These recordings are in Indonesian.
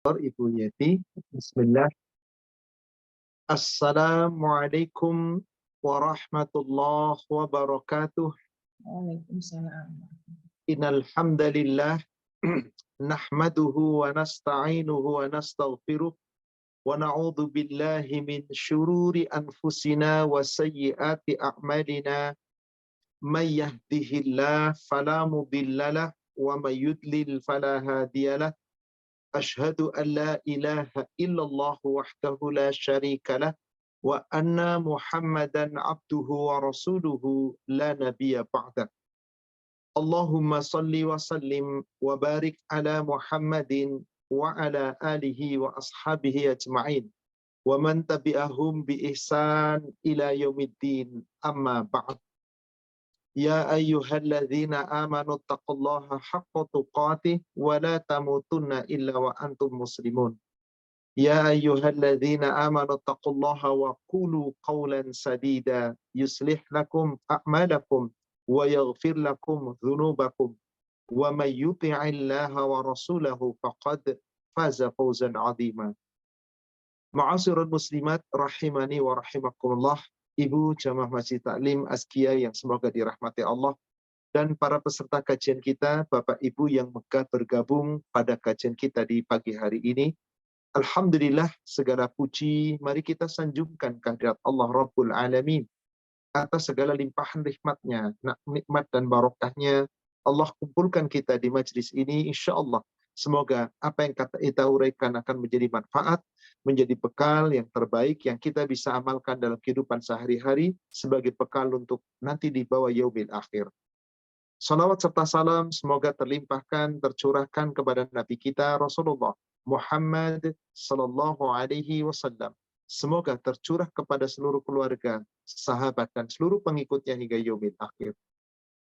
Ibu Yeti. Bismillah. Assalamualaikum warahmatullahi wabarakatuh. Waalaikumsalam. Innal hamdalillah nahmaduhu wa nasta'inuhu wa nastaghfiruh wa na'udzu billahi min syururi anfusina wa sayyiati a'malina. May yahdihillah fala mudhillalah wa may yudlil fala hadiyalah. Asyhadu an la ilaha illallah wahdahu la syarika lah wa anna Muhammadan abduhu wa rasuluhu la nabiyya ba'da. Allahumma salli wa sallim wa barik ala Muhammadin wa ala alihi wa ashabihi ajma'in wa man tabi'ahum bi ihsan ila yaumiddin, amma ba'd. Ya ayyuhalladzina amanu taqullaha haqqa tuqatih wa la tamutunna illa wa antum muslimun. Ya ayyuhalladzina amanu taqullaha wa qulu qawlan sadida yuslih lakum a'malakum wa yaghfir lakum dhunubakum wa may yuti'illaha wa rasulahu faqad faza fawzan 'azima. Ma'asyiral muslimat rahimani wa rahimakumullah. Ibu jamaah Masjid Taklim Azkia yang semoga dirahmati Allah, dan para peserta kajian kita, Bapak Ibu yang megah bergabung pada kajian kita di pagi hari ini. Alhamdulillah, segala puji mari kita sanjungkan kehadirat Allah Rabbul Alamin atas segala limpahan nikmatnya, nikmat dan barokahnya. Allah kumpulkan kita di majlis ini, insya Allah semoga apa yang kita uraikan akan menjadi manfaat, menjadi bekal yang terbaik yang kita bisa amalkan dalam kehidupan sehari-hari sebagai bekal untuk nanti di bawah yaumil akhir. Salawat serta salam semoga terlimpahkan, tercurahkan kepada Nabi kita Rasulullah Muhammad sallallahu alaihi wasallam. Semoga tercurah kepada seluruh keluarga, sahabat, dan seluruh pengikutnya hingga yaumil akhir.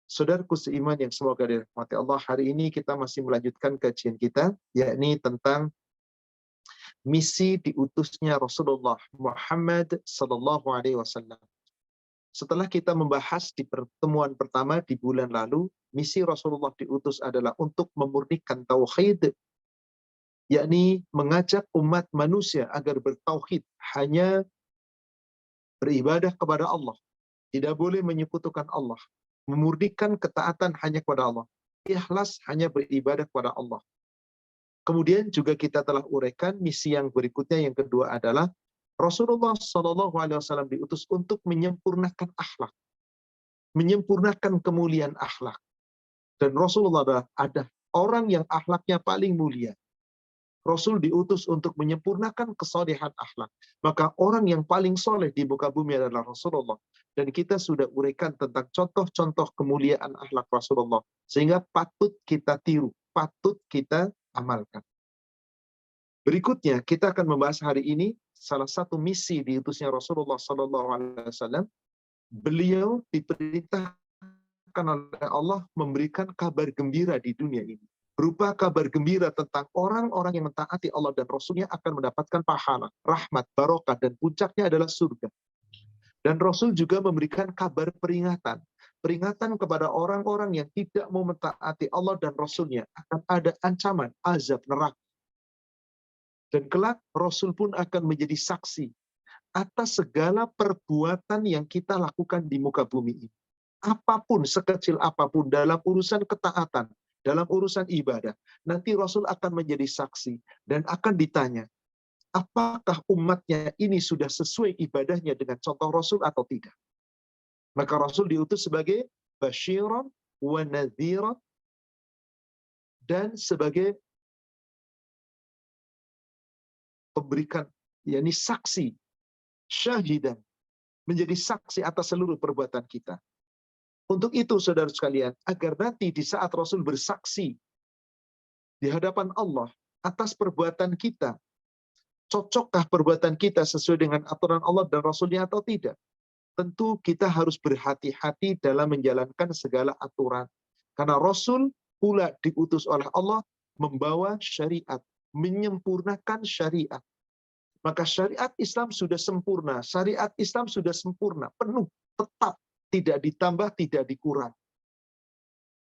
Saudaraku seiman yang semoga dirahmati Allah, hari ini kita masih melanjutkan kajian kita, yakni tentang misi diutusnya Rasulullah Muhammad sallallahu alaihi wasallam. Setelah kita membahas di pertemuan pertama di bulan lalu, misi Rasulullah diutus adalah untuk memurnikan tauhid, yakni mengajak umat manusia agar bertauhid, hanya beribadah kepada Allah, tidak boleh menyekutukan Allah, memurnikan ketaatan hanya kepada Allah, ikhlas hanya beribadah kepada Allah. Kemudian juga kita telah uraikan misi yang berikutnya, yang kedua adalah Rasulullah SAW diutus untuk menyempurnakan akhlak, menyempurnakan kemuliaan akhlak. Dan Rasulullah ada orang yang akhlaknya paling mulia. Rasul diutus untuk menyempurnakan kesalehan akhlak. Maka orang yang paling soleh di muka bumi adalah Rasulullah. Dan kita sudah uraikan tentang contoh-contoh kemuliaan akhlak Rasulullah. Sehingga patut kita tiru, patut kita amalkan. Berikutnya kita akan membahas hari ini salah satu misi diutusnya Rasulullah SAW. Beliau diperintahkan oleh Allah memberikan kabar gembira di dunia ini. Berupa kabar gembira tentang orang-orang yang mentaati Allah dan Rasulnya akan mendapatkan pahala, rahmat, barokah, dan puncaknya adalah surga. Dan Rasul juga memberikan kabar peringatan. Peringatan kepada orang-orang yang tidak mau mentaati Allah dan Rasulnya akan ada ancaman, azab neraka. Dan kelak Rasul pun akan menjadi saksi atas segala perbuatan yang kita lakukan di muka bumi ini. Apapun, sekecil apapun, dalam urusan ketaatan, dalam urusan ibadah, nanti Rasul akan menjadi saksi dan akan ditanya, apakah umatnya ini sudah sesuai ibadahnya dengan contoh Rasul atau tidak. Maka Rasul diutus sebagai basyiran wa nadhiran, dan sebagai pemberikan, yakni saksi, syahidan, menjadi saksi atas seluruh perbuatan kita. Untuk itu, saudara sekalian, agar nanti di saat Rasul bersaksi di hadapan Allah atas perbuatan kita, cocokkah perbuatan kita sesuai dengan aturan Allah dan Rasulnya atau tidak? Tentu kita harus berhati-hati dalam menjalankan segala aturan. Karena Rasul pula diutus oleh Allah membawa syariat, menyempurnakan syariat. Maka syariat Islam sudah sempurna, syariat Islam sudah sempurna, penuh, tetap, tidak ditambah, tidak dikurang.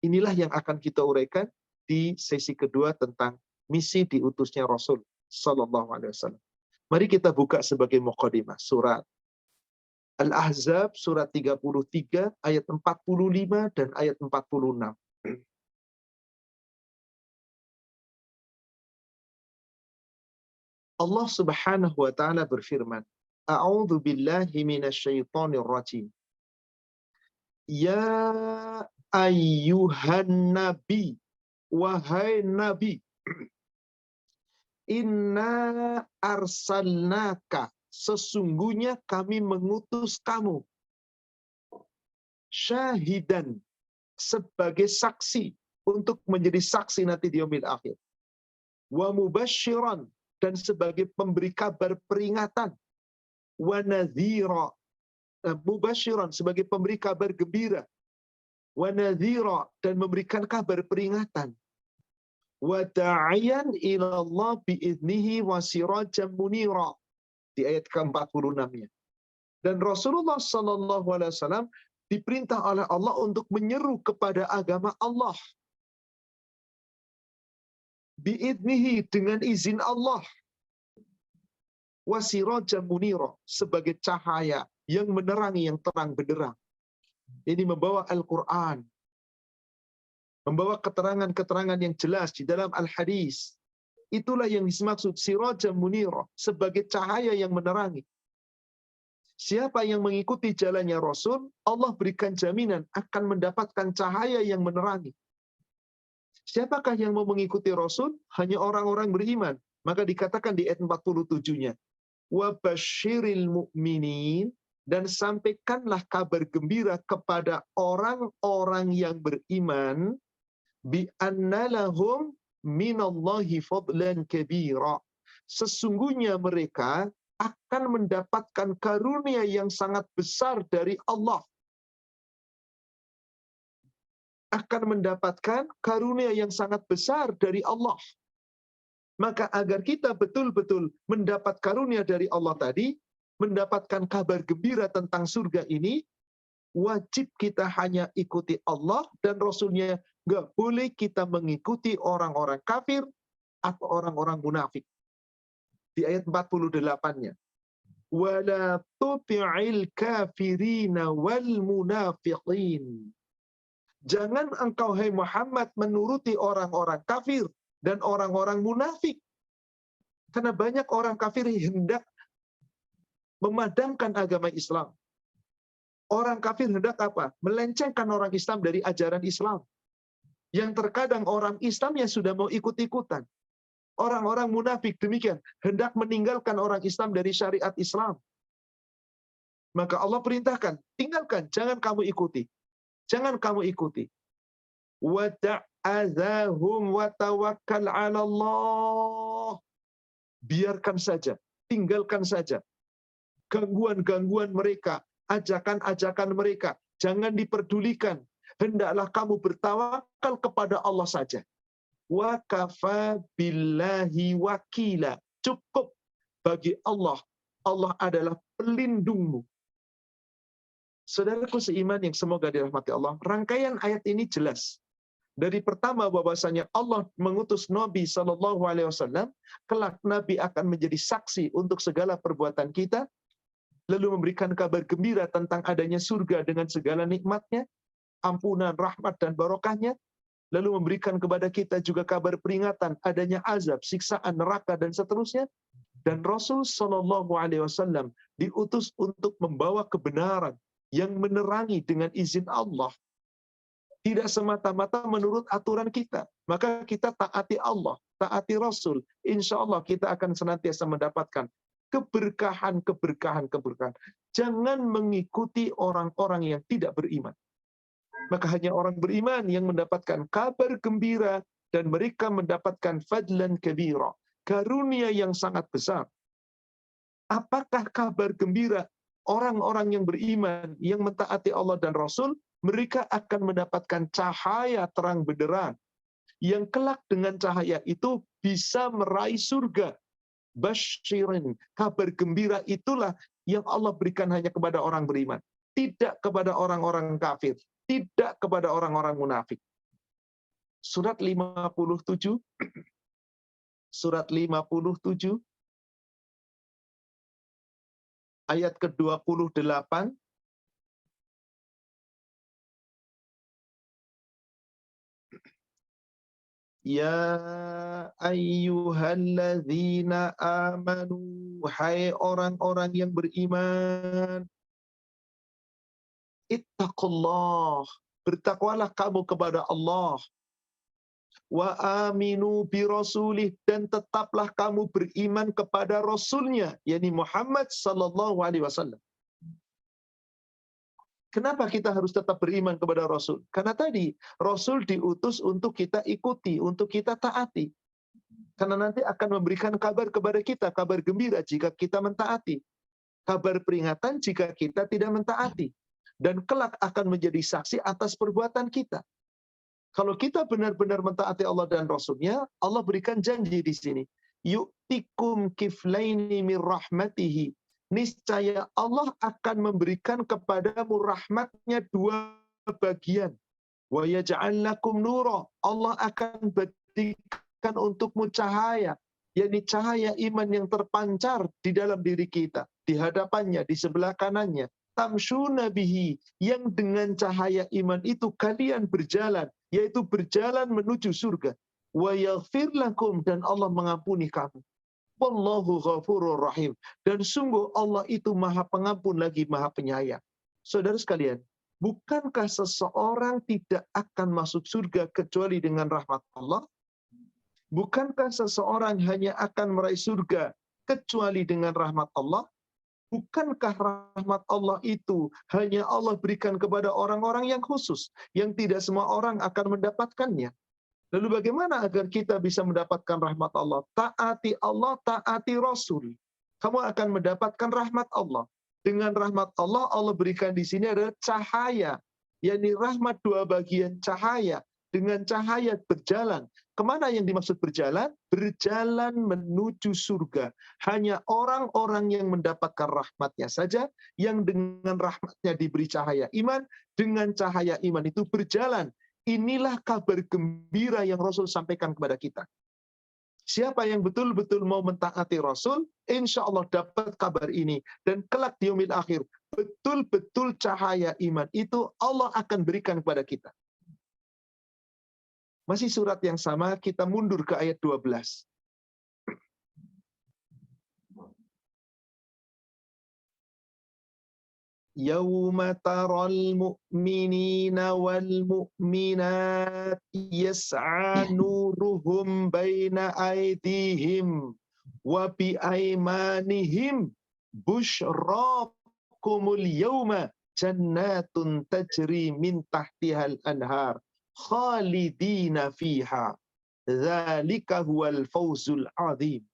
Inilah yang akan kita uraikan di sesi kedua tentang misi diutusnya Rasul sallallahu alaihi wasallam. Mari kita buka sebagai muqaddimah surat Al-Ahzab surat 33 ayat 45 dan ayat 46. Allah Subhanahu wa taala berfirman, A'udzu billahi minasyaitonir rajim. Ya ayyuhan nabi, wahai nabi, inna arsalnaka, sesungguhnya kami mengutus kamu, syahidan, sebagai saksi, untuk menjadi saksi nanti di yaumil akhir. Wa mubasysyiran, dan sebagai pemberi kabar peringatan. Wa nadhira, mubasysyiran, sebagai pemberi kabar gembira. Wa nadhira, dan memberikan kabar peringatan. Wa da'iyan ila Allah bi'idnihi wa sirajan munira. Di ayat ke-46-nya. Dan Rasulullah sallallahu alaihi wasallam diperintah oleh Allah untuk menyeru kepada agama Allah. Bi'idnihi, dengan izin Allah. Wa sirajan munira, sebagai cahaya yang menerangi, yang terang benderang. Ini membawa Al-Quran, membawa keterangan-keterangan yang jelas di dalam Al-Hadis. Itulah yang dimaksud sirajan munira, sebagai cahaya yang menerangi. Siapa yang mengikuti jalannya Rasul, Allah berikan jaminan akan mendapatkan cahaya yang menerangi. Siapakah yang mau mengikuti Rasul? Hanya orang-orang beriman. Maka dikatakan di ayat 47-nya, wa basyiril mu'minin, dan sampaikanlah kabar gembira kepada orang-orang yang beriman, bi anna lahum minallahi fadlan kabira, sesungguhnya mereka akan mendapatkan karunia yang sangat besar dari Allah. Akan mendapatkan karunia yang sangat besar dari Allah. Maka agar kita betul-betul mendapat karunia dari Allah tadi, mendapatkan kabar gembira tentang surga ini, wajib kita hanya ikuti Allah dan Rasulnya. Nggak boleh kita mengikuti orang-orang kafir atau orang-orang munafik. Di ayat 48-nya. وَلَا تُطِعِ الْكَافِرِينَ وَالْمُنَافِقِينَ. Jangan engkau, hai Muhammad, menuruti orang-orang kafir dan orang-orang munafik. Karena banyak orang kafir hendak memadamkan agama Islam. Orang kafir hendak apa? Melencengkan orang Islam dari ajaran Islam. Yang terkadang orang Islamnya sudah mau ikut-ikutan. Orang-orang munafik demikian, hendak meninggalkan orang Islam dari syariat Islam. Maka Allah perintahkan, tinggalkan, jangan kamu ikuti. Jangan kamu ikuti. Wada'adzahum wa tawakkal 'ala Allah. Biarkan saja, tinggalkan saja. Gangguan-gangguan mereka, ajakan-ajakan mereka, jangan diperdulikan. Hendaklah kamu bertawakal kepada Allah saja. Wa kafa billahi wakila. Cukup bagi Allah. Allah adalah pelindungmu. Saudaraku seiman yang semoga dirahmati Allah, rangkaian ayat ini jelas. Dari pertama bahwasanya Allah mengutus Nabi Shallallahu Alaihi Wasallam, kelak Nabi akan menjadi saksi untuk segala perbuatan kita, lalu memberikan kabar gembira tentang adanya surga dengan segala nikmatnya, ampunan, rahmat dan barokahnya, lalu memberikan kepada kita juga kabar peringatan adanya azab, siksaan, neraka dan seterusnya. Dan Rasul Shallallahu Alaihi Wasallam diutus untuk membawa kebenaran yang menerangi dengan izin Allah. Tidak semata-mata menurut aturan kita. Maka kita taati Allah, taati Rasul. Insya Allah kita akan senantiasa mendapatkan keberkahan. Jangan mengikuti orang-orang yang tidak beriman. Maka hanya orang beriman yang mendapatkan kabar gembira dan mereka mendapatkan fadlan kabira, karunia yang sangat besar. Apakah kabar gembira orang-orang yang beriman, yang mentaati Allah dan Rasul? Mereka akan mendapatkan cahaya terang benderang, yang kelak dengan cahaya itu bisa meraih surga. Basyirin, kabar gembira itulah yang Allah berikan hanya kepada orang beriman. Tidak kepada orang-orang kafir. Tidak kepada orang-orang munafik. Surat 57 surat 57 ayat ke-28. Ya ayyuhalladzina amanu, hai orang-orang yang beriman, ittaqullah, bertakwalah kamu kepada Allah, wa aminu bi rasulih, dan tetaplah kamu beriman kepada rasulnya, yakni Muhammad sallallahu alaihi wasallam. Kenapa kita harus tetap beriman kepada Rasul? Karena tadi Rasul diutus untuk kita ikuti, untuk kita taati. Karena nanti akan memberikan kabar kepada kita, kabar gembira jika kita mentaati, kabar peringatan jika kita tidak mentaati, dan kelak akan menjadi saksi atas perbuatan kita. Kalau kita benar-benar mentaati Allah dan Rasulnya, Allah berikan janji di sini. Yu'tikum kiflaini min rahmatihi. Niscaya Allah akan memberikan kepadamu rahmatnya dua bagian. Wa yaj'al lakum nura. Allah akan berikan untukmu cahaya, yakni cahaya iman yang terpancar di dalam diri kita, di hadapannya, di sebelah kanannya. Tamshuna bihi, yang dengan cahaya iman itu kalian berjalan, yaitu berjalan menuju surga. Wa yaghfir lakum, dan Allah mengampuni kamu. Wallahu ghafurur rahim, dan sungguh Allah itu Maha Pengampun lagi Maha Penyayang. Saudara sekalian, bukankah seseorang tidak akan masuk surga kecuali dengan rahmat Allah? Bukankah seseorang hanya akan meraih surga kecuali dengan rahmat Allah? Bukankah rahmat Allah itu hanya Allah berikan kepada orang-orang yang khusus, yang tidak semua orang akan mendapatkannya? Lalu bagaimana agar kita bisa mendapatkan rahmat Allah? Taati Allah, taati Rasul. Kamu akan mendapatkan rahmat Allah. Dengan rahmat Allah, Allah berikan di sini adalah cahaya. yakni rahmat dua bagian cahaya. Dengan cahaya berjalan. Kemana yang dimaksud berjalan? Berjalan menuju surga. Hanya orang-orang yang mendapatkan rahmatnya saja, yang dengan rahmatnya diberi cahaya iman, dengan cahaya iman itu berjalan. Inilah kabar gembira yang Rasul sampaikan kepada kita. Siapa yang betul-betul mau mentaati Rasul, insya Allah dapat kabar ini. Dan kelak di yaumil akhir, betul-betul cahaya iman itu Allah akan berikan kepada kita. Masih surat yang sama, kita mundur ke ayat 12. Yauma taral mu'minina wal mu'minat yas'a nuruhum baina aydihim wa bi aymanihim busyrakumul yawma jannatun tajri min tahtihal anhar khalidina fiha dzalika huwal fawzul azim.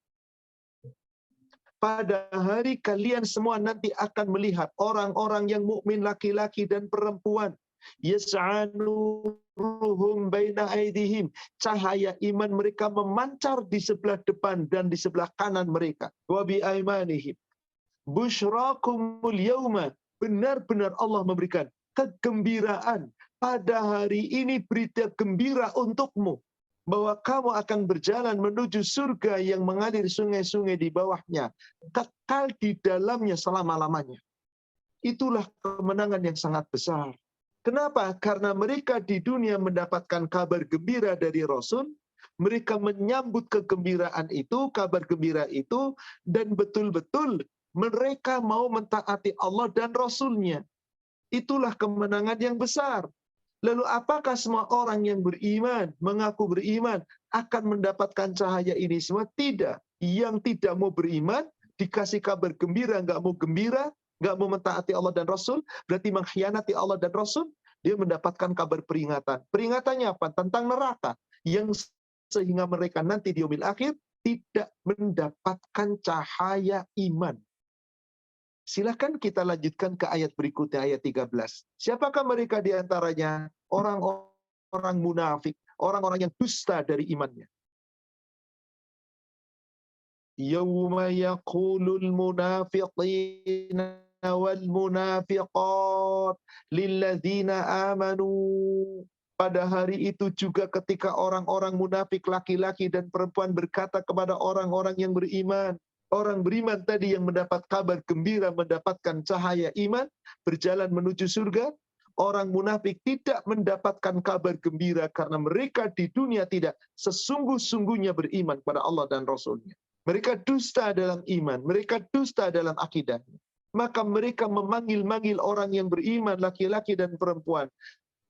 Pada hari kalian semua nanti akan melihat orang-orang yang mukmin laki-laki dan perempuan. Yas'anuruhum baina aydihim. Cahaya iman mereka memancar di sebelah depan dan di sebelah kanan mereka. Wa bi aymanihim. Busyrakumul yawma. Benar-benar Allah memberikan kegembiraan. Pada hari ini berita gembira untukmu. Bahwa kamu akan berjalan menuju surga yang mengalir sungai-sungai di bawahnya, kekal di dalamnya selama-lamanya. Itulah kemenangan yang sangat besar. Kenapa? Karena mereka di dunia mendapatkan kabar gembira dari Rasul, mereka menyambut kegembiraan itu, kabar gembira itu, dan betul-betul mereka mau mentaati Allah dan Rasulnya. Itulah kemenangan yang besar. Lalu apakah semua orang yang beriman, mengaku beriman, akan mendapatkan cahaya ini semua? Tidak. Yang tidak mau beriman, dikasih kabar gembira, nggak mau gembira, nggak mau mentaati Allah dan Rasul, berarti mengkhianati Allah dan Rasul, dia mendapatkan kabar peringatan. Peringatannya apa? Tentang neraka. Yang sehingga mereka nanti di yaumil akhir tidak mendapatkan cahaya iman. Silakan kita lanjutkan ke ayat berikutnya, ayat 13. Siapakah mereka di antaranya? Orang-orang munafik, orang-orang yang dusta dari imannya. Yauma yaqulul munafiqina wal munafiqat lilladzina amanu Pada hari itu juga ketika orang-orang munafik laki-laki dan perempuan berkata kepada orang-orang yang beriman, orang beriman tadi yang mendapat kabar gembira, mendapatkan cahaya iman, berjalan menuju surga. Orang munafik tidak mendapatkan kabar gembira karena mereka di dunia tidak sesungguh-sungguhnya beriman kepada Allah dan Rasul-Nya. Mereka dusta dalam iman, mereka dusta dalam akidahnya. Maka mereka memanggil-manggil orang yang beriman, laki-laki dan perempuan.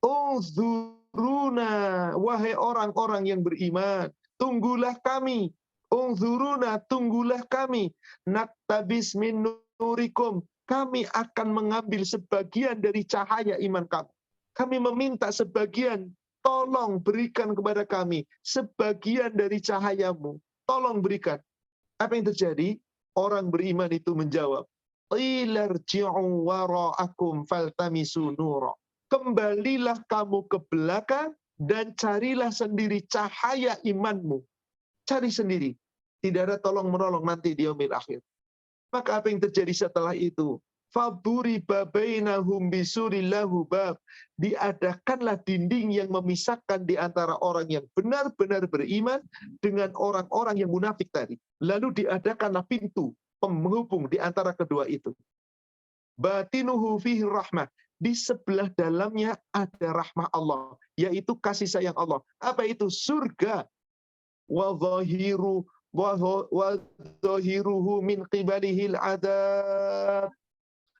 Unzuruna, wahai orang-orang yang beriman, tunggulah kami. Unzuruna, tunggulah kami. Naktabis min nurikum, kami akan mengambil sebagian dari cahaya iman kami. Kami meminta sebagian, tolong berikan kepada kami sebagian dari cahayamu. Tolong berikan. Apa yang terjadi? Orang beriman itu menjawab, Ilarji'u wara'akum faltamisu nura. Kembalilah kamu ke belakang dan carilah sendiri cahaya imanmu. Cari sendiri. Tidak ada tolong-menolong nanti di yaumil akhir. Maka apa yang terjadi setelah itu? Faduriba bainahum bisurillahu bab. Diadakanlah dinding yang memisahkan di antara orang yang benar-benar beriman dengan orang-orang yang munafik tadi. Lalu diadakanlah pintu penghubung di antara kedua itu. Batinuhu fihi rahmah. Di sebelah dalamnya ada rahmah Allah, yaitu kasih sayang Allah. Apa itu? Surga. Wa dhahiruhu min qibalihil adab.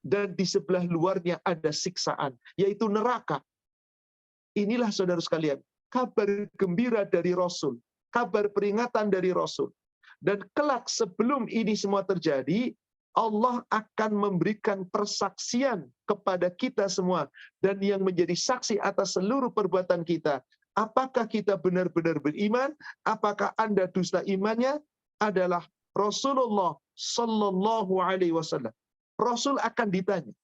Dan di sebelah luarnya ada siksaan, yaitu neraka. Inilah saudara sekalian, kabar gembira dari Rasul, kabar peringatan dari Rasul. Dan kelak sebelum ini semua terjadi, Allah akan memberikan persaksian kepada kita semua. Dan yang menjadi saksi atas seluruh perbuatan kita. Apakah kita benar-benar beriman? Apakah Anda dusta imannya? Adalah Rasulullah Sallallahu Alaihi Wasallam. Rasul akan ditanya,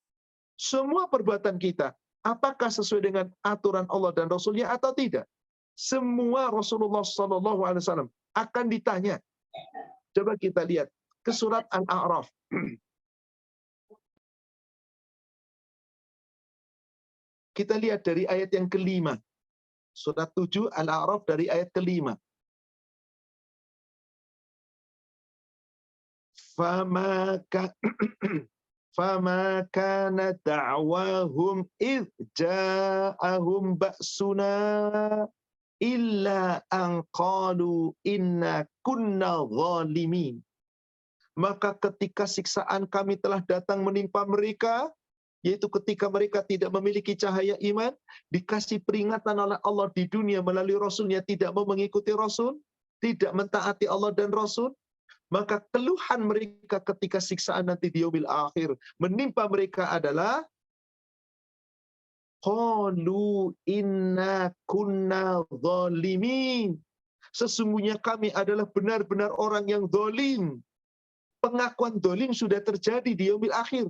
semua perbuatan kita, apakah sesuai dengan aturan Allah dan Rasulnya atau tidak? Semua Rasulullah Sallallahu Alaihi Wasallam akan ditanya. Coba kita lihat ke surat Al-A'raf. Kita lihat dari ayat yang kelima. Surat 7 Al-A'raf dari ayat kelima. Fama kana da'wahum idh ja'ahum ba'suna illa an qalu inna kunna zalimin. Maka ketika siksaan kami telah datang menimpa mereka, yaitu ketika mereka tidak memiliki cahaya iman, dikasih peringatan oleh Allah di dunia melalui Rasulnya tidak mau mengikuti Rasul, tidak mentaati Allah dan Rasul, maka keluhan mereka ketika siksaan nanti di yaumil akhir menimpa mereka adalah qalu inna kunna zalimin. Sesungguhnya kami adalah benar-benar orang yang zalim. Pengakuan zalim sudah terjadi di yaumil akhir.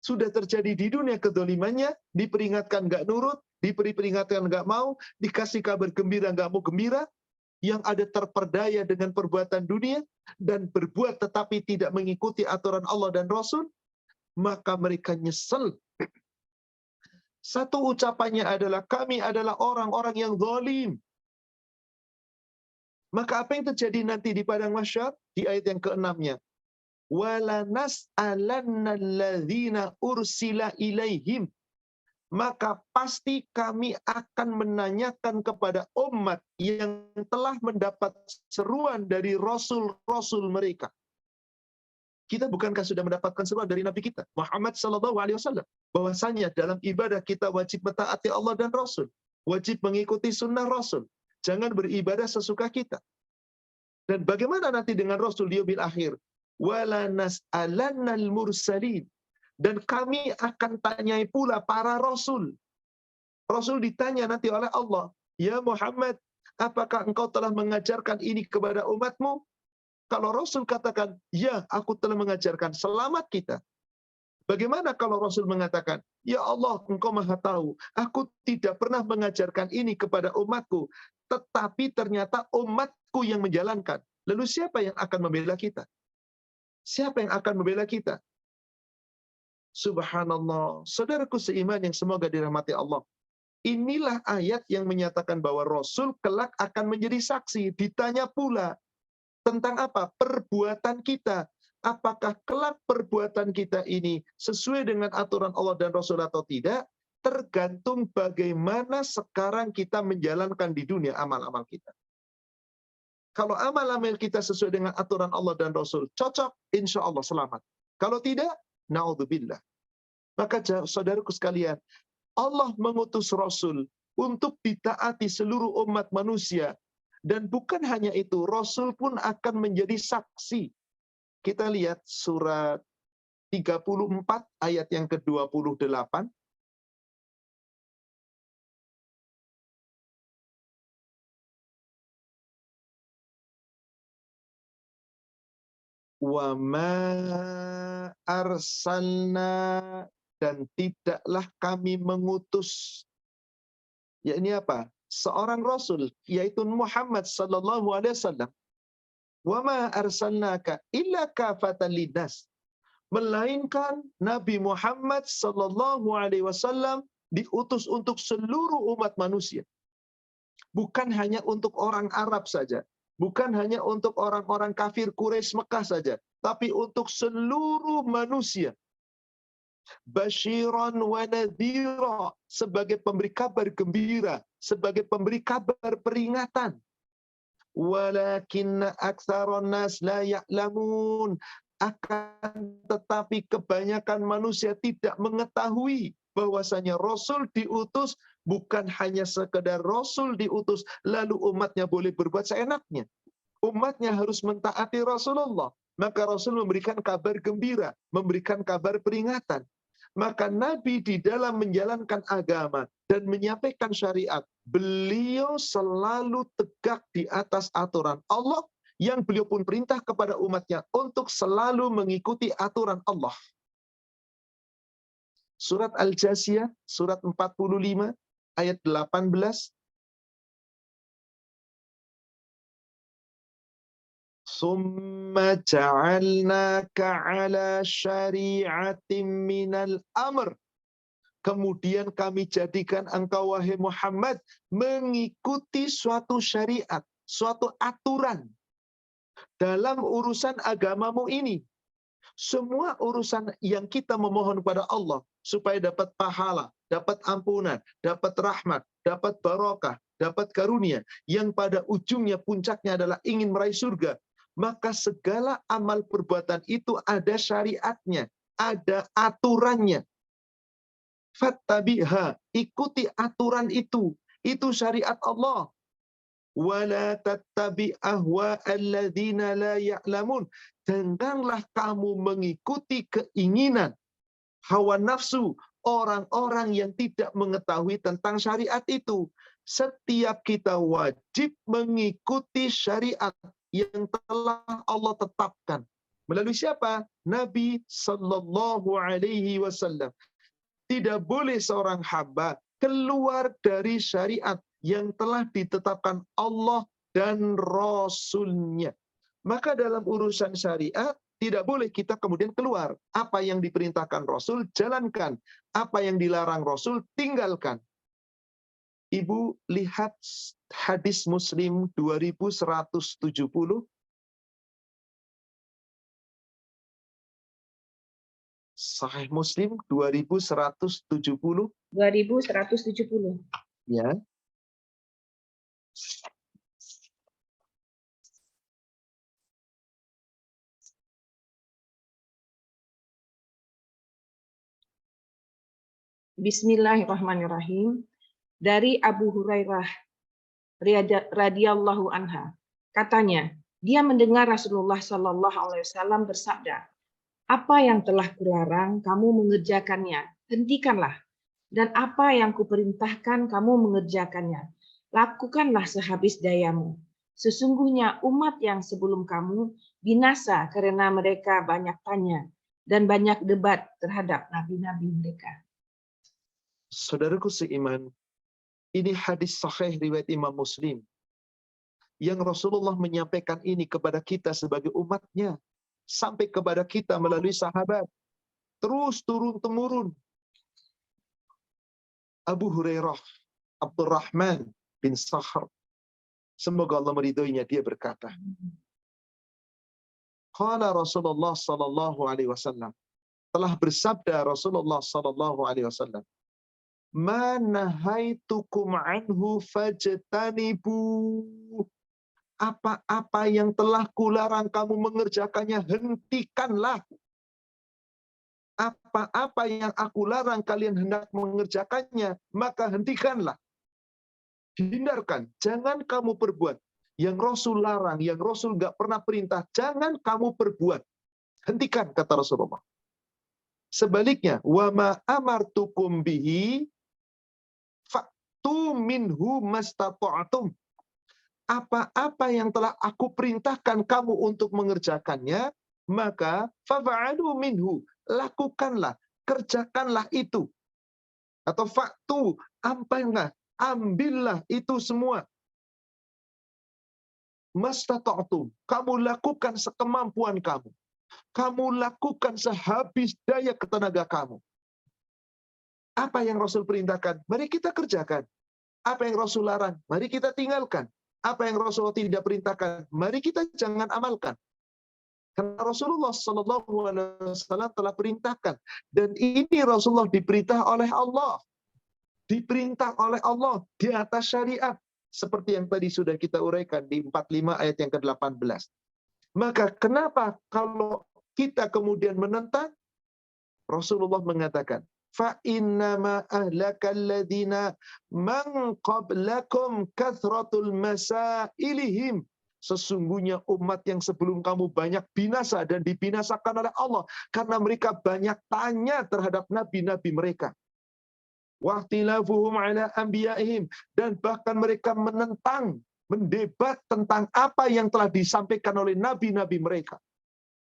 Sudah terjadi di dunia kedzalimannya, diperingatkan nggak nurut, diberi peringatan nggak mau, dikasih kabar gembira nggak mau gembira, yang ada terperdaya dengan perbuatan dunia, dan berbuat tetapi tidak mengikuti aturan Allah dan Rasul, maka mereka nyesel. Satu ucapannya adalah, kami adalah orang-orang yang zalim. Maka apa yang terjadi nanti di padang mahsyar? Di ayat yang ke-6-nya. Wala nas'alanna alladzina ursila ilaihim. Maka pasti kami akan menanyakan kepada umat yang telah mendapat seruan dari rasul-rasul mereka. Kita bukankah sudah mendapatkan seruan dari Nabi kita, Muhammad sallallahu alaihi wasallam, bahwasanya dalam ibadah kita wajib mentaati Allah dan Rasul, wajib mengikuti sunnah Rasul, jangan beribadah sesuka kita. Dan bagaimana nanti dengan Rasul di yaumil akhir? Wala nas'alannal mursalin. Dan kami akan tanyai pula para rasul. Rasul ditanya nanti oleh Allah, ya Muhammad, apakah engkau telah mengajarkan ini kepada umatmu? Kalau Rasul katakan, ya aku telah mengajarkan, selamat kita. Bagaimana kalau Rasul mengatakan, ya Allah engkau maha tahu, aku tidak pernah mengajarkan ini kepada umatku, tetapi ternyata umatku yang menjalankan. Lalu siapa yang akan membela kita? Siapa yang akan membela kita? Subhanallah. Saudaraku seiman yang semoga dirahmati Allah. Inilah ayat yang menyatakan bahwa Rasul kelak akan menjadi saksi. Ditanya pula tentang apa? Perbuatan kita. Apakah kelak perbuatan kita ini sesuai dengan aturan Allah dan Rasul atau tidak? Tergantung bagaimana sekarang kita menjalankan di dunia amal-amal kita. Kalau amal-amal kita sesuai dengan aturan Allah dan Rasul, cocok, insya Allah selamat. Kalau tidak, na'udzubillah. Maka saudaraku sekalian, Allah mengutus Rasul untuk ditaati seluruh umat manusia. Dan bukan hanya itu, Rasul pun akan menjadi saksi. Kita lihat surat 34 ayat yang ke-28. Wa ma arsalna, dan tidaklah kami mengutus. Ya, ini apa? Seorang Rasul, yaitu Muhammad sallallahu alaihi wasallam. Wa ma arsalnaka illa kafatan linnas. Melainkan Nabi Muhammad sallallahu alaihi wasallam diutus untuk seluruh umat manusia. Bukan hanya untuk orang Arab saja. Bukan hanya untuk orang-orang kafir Quraisy Mekah saja. Tapi untuk seluruh manusia. Basyiran wa nadhira, sebagai pemberi kabar gembira, sebagai pemberi kabar peringatan. Walakinna aktsaron nas la ya'lamun. Akan tetapi kebanyakan manusia tidak mengetahui bahwasanya Rasul diutus bukan hanya sekedar Rasul diutus lalu umatnya boleh berbuat seenaknya. Umatnya harus mentaati Rasulullah. Maka Rasul memberikan kabar gembira, memberikan kabar peringatan. Maka Nabi di dalam menjalankan agama dan menyampaikan syariat, beliau selalu tegak di atas aturan Allah, yang beliau pun perintah kepada umatnya untuk selalu mengikuti aturan Allah. Surat Al-Jasiyah, surat 45, ayat 18. Summa ja'alnaka ala syari'atin minal amr. Kemudian kami jadikan engkau, wahai Muhammad, mengikuti suatu syariat, suatu aturan dalam urusan agamamu ini. Semua urusan yang kita memohon kepada Allah supaya dapat pahala, dapat ampunan, dapat rahmat, dapat barokah, dapat karunia, yang pada ujungnya puncaknya adalah ingin meraih surga, maka segala amal perbuatan itu ada syariatnya, ada aturannya. Fattabi'ha, ikuti aturan itu syariat Allah. Wala tattabi' ahwa alladzina la ya'lamun. Janganlah kamu mengikuti keinginan hawa nafsu orang-orang yang tidak mengetahui tentang syariat itu. Setiap kita wajib mengikuti syariat yang telah Allah tetapkan. Melalui siapa? Nabi sallallahu alaihi wasallam. Tidak boleh seorang hamba keluar dari syariat yang telah ditetapkan Allah dan Rasul-Nya. Maka dalam urusan syariat, tidak boleh kita kemudian keluar. Apa yang diperintahkan Rasul, jalankan. Apa yang dilarang Rasul, tinggalkan. Ibu lihat hadis Muslim 2170. Sahih Muslim 2170. 2170. Ya. Bismillahirrahmanirrahim. Dari Abu Hurairah radhiyallahu anha, katanya, dia mendengar Rasulullah Shallallahu alaihi wasallam bersabda, apa yang telah kularang kamu mengerjakannya, hentikanlah. Dan apa yang kuperintahkan kamu mengerjakannya, lakukanlah sehabis dayamu. Sesungguhnya umat yang sebelum kamu binasa karena mereka banyak tanya dan banyak debat terhadap nabi-nabi mereka. Saudaraku seiman, ini hadis sahih riwayat Imam Muslim. Yang Rasulullah menyampaikan ini kepada kita sebagai umatnya. Sampai kepada kita melalui sahabat. Terus turun-temurun. Abu Hurairah Abdurrahman bin Sahr, semoga Allah meridhoinya, dia berkata, qala Rasulullah sallallahu alaihi wasallam, telah bersabda Rasulullah sallallahu alaihi wasallam, ma nahaitukum anhu fajtanibu, apa-apa yang telah kularang kamu mengerjakannya, hentikanlah. Apa-apa yang aku larang kalian hendak mengerjakannya, maka hentikanlah. Hindarkan, jangan kamu perbuat. Yang Rasul larang, yang Rasul nggak pernah perintah, jangan kamu perbuat. Hentikan, kata Rasulullah. Sebaliknya, wa ma amartukum bihi fa'tu minhu mastata'tum. Apa-apa yang telah aku perintahkan kamu untuk mengerjakannya, maka fa'alu minhu, lakukanlah, kerjakanlah itu. Atau faktu, ambillah itu semua. Mastata'tum, kamu lakukan sekemampuan kamu. Kamu lakukan sehabis daya tenaga kamu. Apa yang Rasul perintahkan, mari kita kerjakan. Apa yang Rasul larang, mari kita tinggalkan. Apa yang Rasul tidak perintahkan, mari kita jangan amalkan. Karena Rasulullah SAW telah perintahkan. Dan ini Rasulullah diperintah oleh Allah. Diperintah oleh Allah di atas syariat. Seperti yang tadi sudah kita uraikan di 45 ayat yang ke-18. Maka kenapa kalau kita kemudian menentang? Rasulullah mengatakan, فَإِنَّمَا أَهْلَكَ الَّذِينَ مَنْ قَبْلَكُمْ كَثْرَةُ الْمَسَائِلِهِمْ. Sesungguhnya umat yang sebelum kamu banyak binasa dan dibinasakan oleh Allah karena mereka banyak tanya terhadap nabi-nabi mereka. Wahtilafuhum ala anbiya'ihim, dan bahkan mereka menentang, mendebat tentang apa yang telah disampaikan oleh nabi-nabi mereka.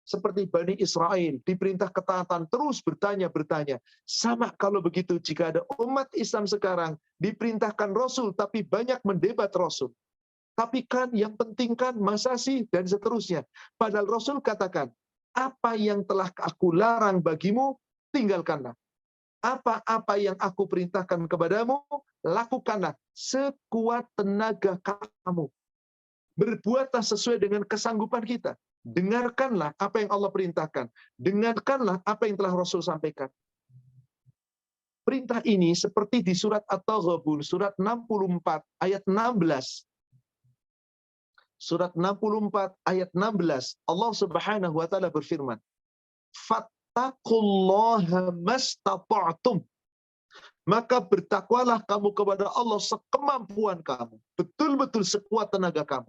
Seperti Bani Israel, diperintah ketaatan, terus bertanya-bertanya. Sama kalau begitu jika ada umat Islam sekarang, diperintahkan Rasul, tapi banyak mendebat Rasul. Tapi kan yang penting kan masa sih, dan seterusnya. Padahal Rasul katakan, apa yang telah aku larang bagimu, tinggalkanlah. Apa-apa yang aku perintahkan kepadamu, lakukanlah sekuat tenaga kamu. Berbuatlah sesuai dengan kesanggupan kita. Dengarkanlah apa yang Allah perintahkan. Dengarkanlah apa yang telah Rasul sampaikan. Perintah ini seperti di surat At-Taghabun, surat 64, ayat 16. Surat 64, ayat 16. Allah Subhanahu wa Ta'ala berfirman, Fattaqullaha mastata'tum. Maka bertakwalah kamu kepada Allah sekemampuan kamu. Betul-betul sekuat tenaga kamu.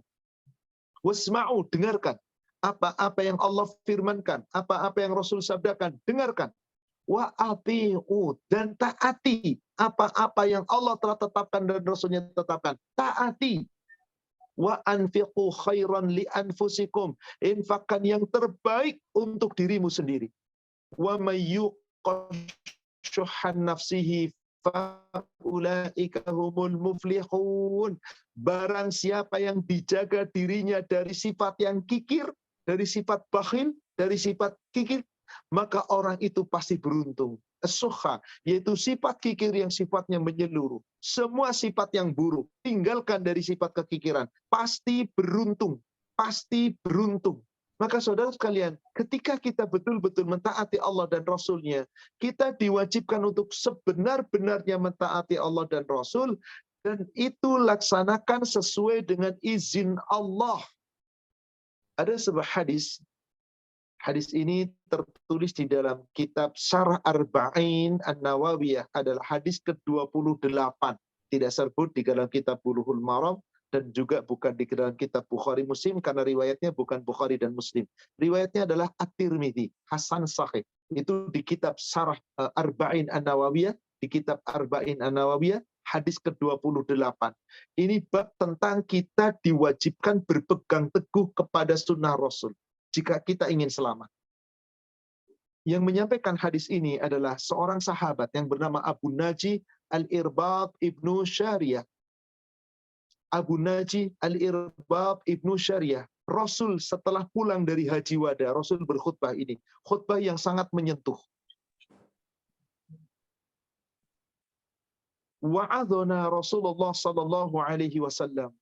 Wasma'u, dengarkan. Apa-apa yang Allah firmankan, apa-apa yang Rasul sabdakan, dengarkan. Wa ati'u, dan taati. Apa-apa yang Allah telah tetapkan dan Rasulnya tetapkan, taati. Wa anfiqu khairan li anfusikum, infakkan yang terbaik untuk dirimu sendiri. Wa may yuqashuhan nafsihi faulaika humul muflihun. Barang siapa yang dijaga dirinya dari sifat yang kikir, dari sifat bakhil, dari sifat kikir, maka orang itu pasti beruntung. As-sukha, yaitu sifat kikir yang sifatnya menyeluruh. Semua sifat yang buruk, tinggalkan dari sifat kekikiran. Pasti beruntung. Pasti beruntung. Maka saudara sekalian, ketika kita betul-betul mentaati Allah dan Rasul-Nya, kita diwajibkan untuk sebenar-benarnya mentaati Allah dan Rasul, dan itu laksanakan sesuai dengan izin Allah. Ada sebuah hadis. Hadis ini tertulis di dalam kitab Syarah Arba'in An-Nawawiyah, adalah hadis ke-28. Tidak tersebut di dalam kitab Bulughul Maram, dan juga bukan di dalam kitab Bukhari Muslim, karena riwayatnya bukan Bukhari dan Muslim. Riwayatnya adalah At-Tirmidzi, Hasan Sahih. Itu di kitab Syarah Arba'in An-Nawawiyah, di kitab Arba'in An-Nawawiyah, hadis ke-28. Ini bab tentang kita diwajibkan berpegang teguh kepada sunnah Rasul jika kita ingin selamat. Yang menyampaikan hadis ini adalah seorang sahabat yang bernama Abu Naji Al-Irbad Ibnu Syariyah. Abu Naji Al-Irbad Ibnu Syariyah. Rasul setelah pulang dari Haji Wada, Rasul berkhutbah ini. Khutbah yang sangat menyentuh. wa'adhana Rasulullah sallallahu alaihi wasallam.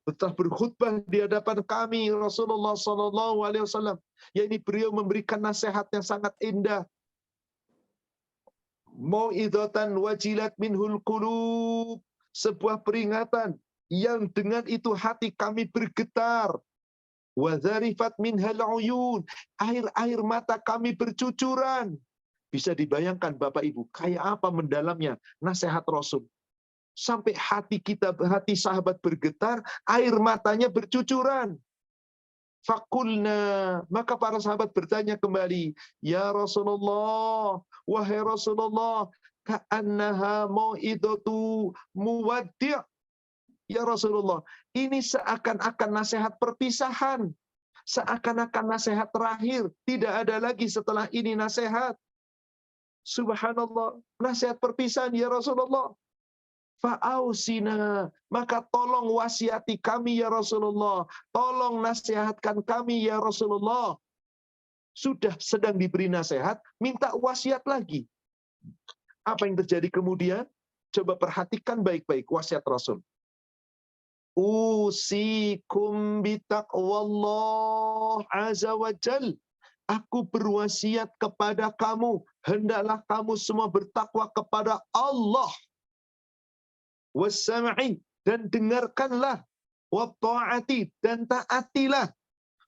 Setelah berkhutbah di hadapan kami Rasulullah sallallahu alaihi wasallam, yakni beliau memberikan nasihat yang sangat indah. Mau'izatan wajilat minhul qulub, sebuah peringatan yang dengan itu hati kami bergetar. Wa dzarifat minhal uyun, air-air mata kami bercucuran. Bisa dibayangkan Bapak Ibu, kayak apa mendalamnya nasihat Rasul. Sampai hati sahabat bergetar, air matanya bercucuran. Fakulna, maka para sahabat bertanya kembali, ya Rasulullah, wahai Rasulullah, ka'annaha mau'idatu muwaddi'. Ya Rasulullah, ini seakan-akan nasihat perpisahan, seakan-akan nasihat terakhir, tidak ada lagi setelah ini nasihat. Subhanallah, nasihat perpisahan ya Rasulullah. Fa'ausina, maka tolong wasiati kami ya Rasulullah, tolong nasihatkan kami ya Rasulullah. Sudah sedang diberi nasihat, minta wasiat lagi. Apa yang terjadi kemudian? Coba perhatikan baik-baik wasiat Rasul. Usikum bitaqwallah azza wa jal. Aku berwasiat kepada kamu, hendaklah kamu semua bertakwa kepada Allah. Wassam'i, dan dengarkanlah, wa ta'ati, dan taatilah.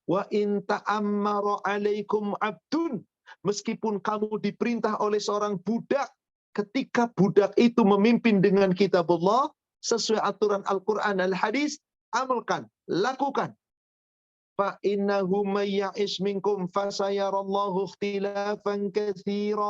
Wa in ta'ammara 'alaikum 'abdun, meskipun kamu diperintah oleh seorang budak, ketika budak itu memimpin dengan kitabullah sesuai aturan Al-Qur'an al-hadis, amalkan, lakukan. Fa innahu may ya'ish minkum fasayarallahu ikhtilafan katsira.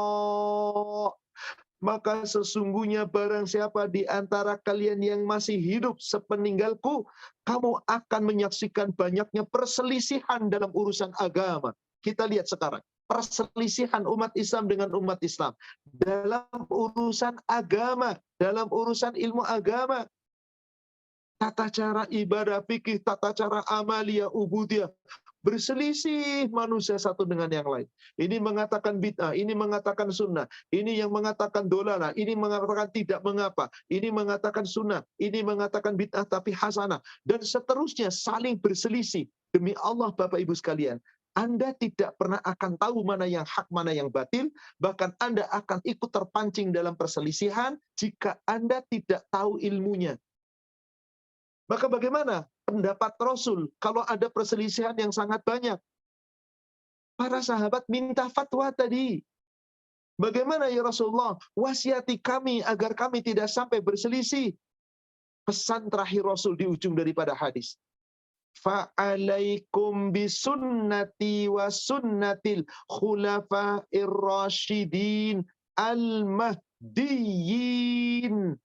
Maka sesungguhnya barang siapa di antara kalian yang masih hidup sepeninggalku, kamu akan menyaksikan banyaknya perselisihan dalam urusan agama. Kita lihat sekarang, perselisihan umat Islam dengan umat Islam. Dalam urusan agama, dalam urusan ilmu agama. Tata cara ibadah, fikih, tata cara amalia, ubudiyah. Berselisih manusia satu dengan yang lain. Ini mengatakan bid'ah, ini mengatakan sunnah, ini yang mengatakan dolalah, ini mengatakan tidak mengapa, ini mengatakan sunnah, ini mengatakan bid'ah tapi hasanah, dan seterusnya saling berselisih. Demi Allah Bapak Ibu sekalian, Anda tidak pernah akan tahu mana yang hak, mana yang batil, bahkan Anda akan ikut terpancing dalam perselisihan jika Anda tidak tahu ilmunya. Maka bagaimana pendapat Rasul kalau ada perselisihan yang sangat banyak? Para sahabat minta fatwa tadi. Bagaimana ya Rasulullah? Wasiati kami agar kami tidak sampai berselisih. Pesan terakhir Rasul di ujung daripada hadis. Fa'alaikum bisunnati wa sunnatil khulafa'ir rasyidin al-mahdiyyin.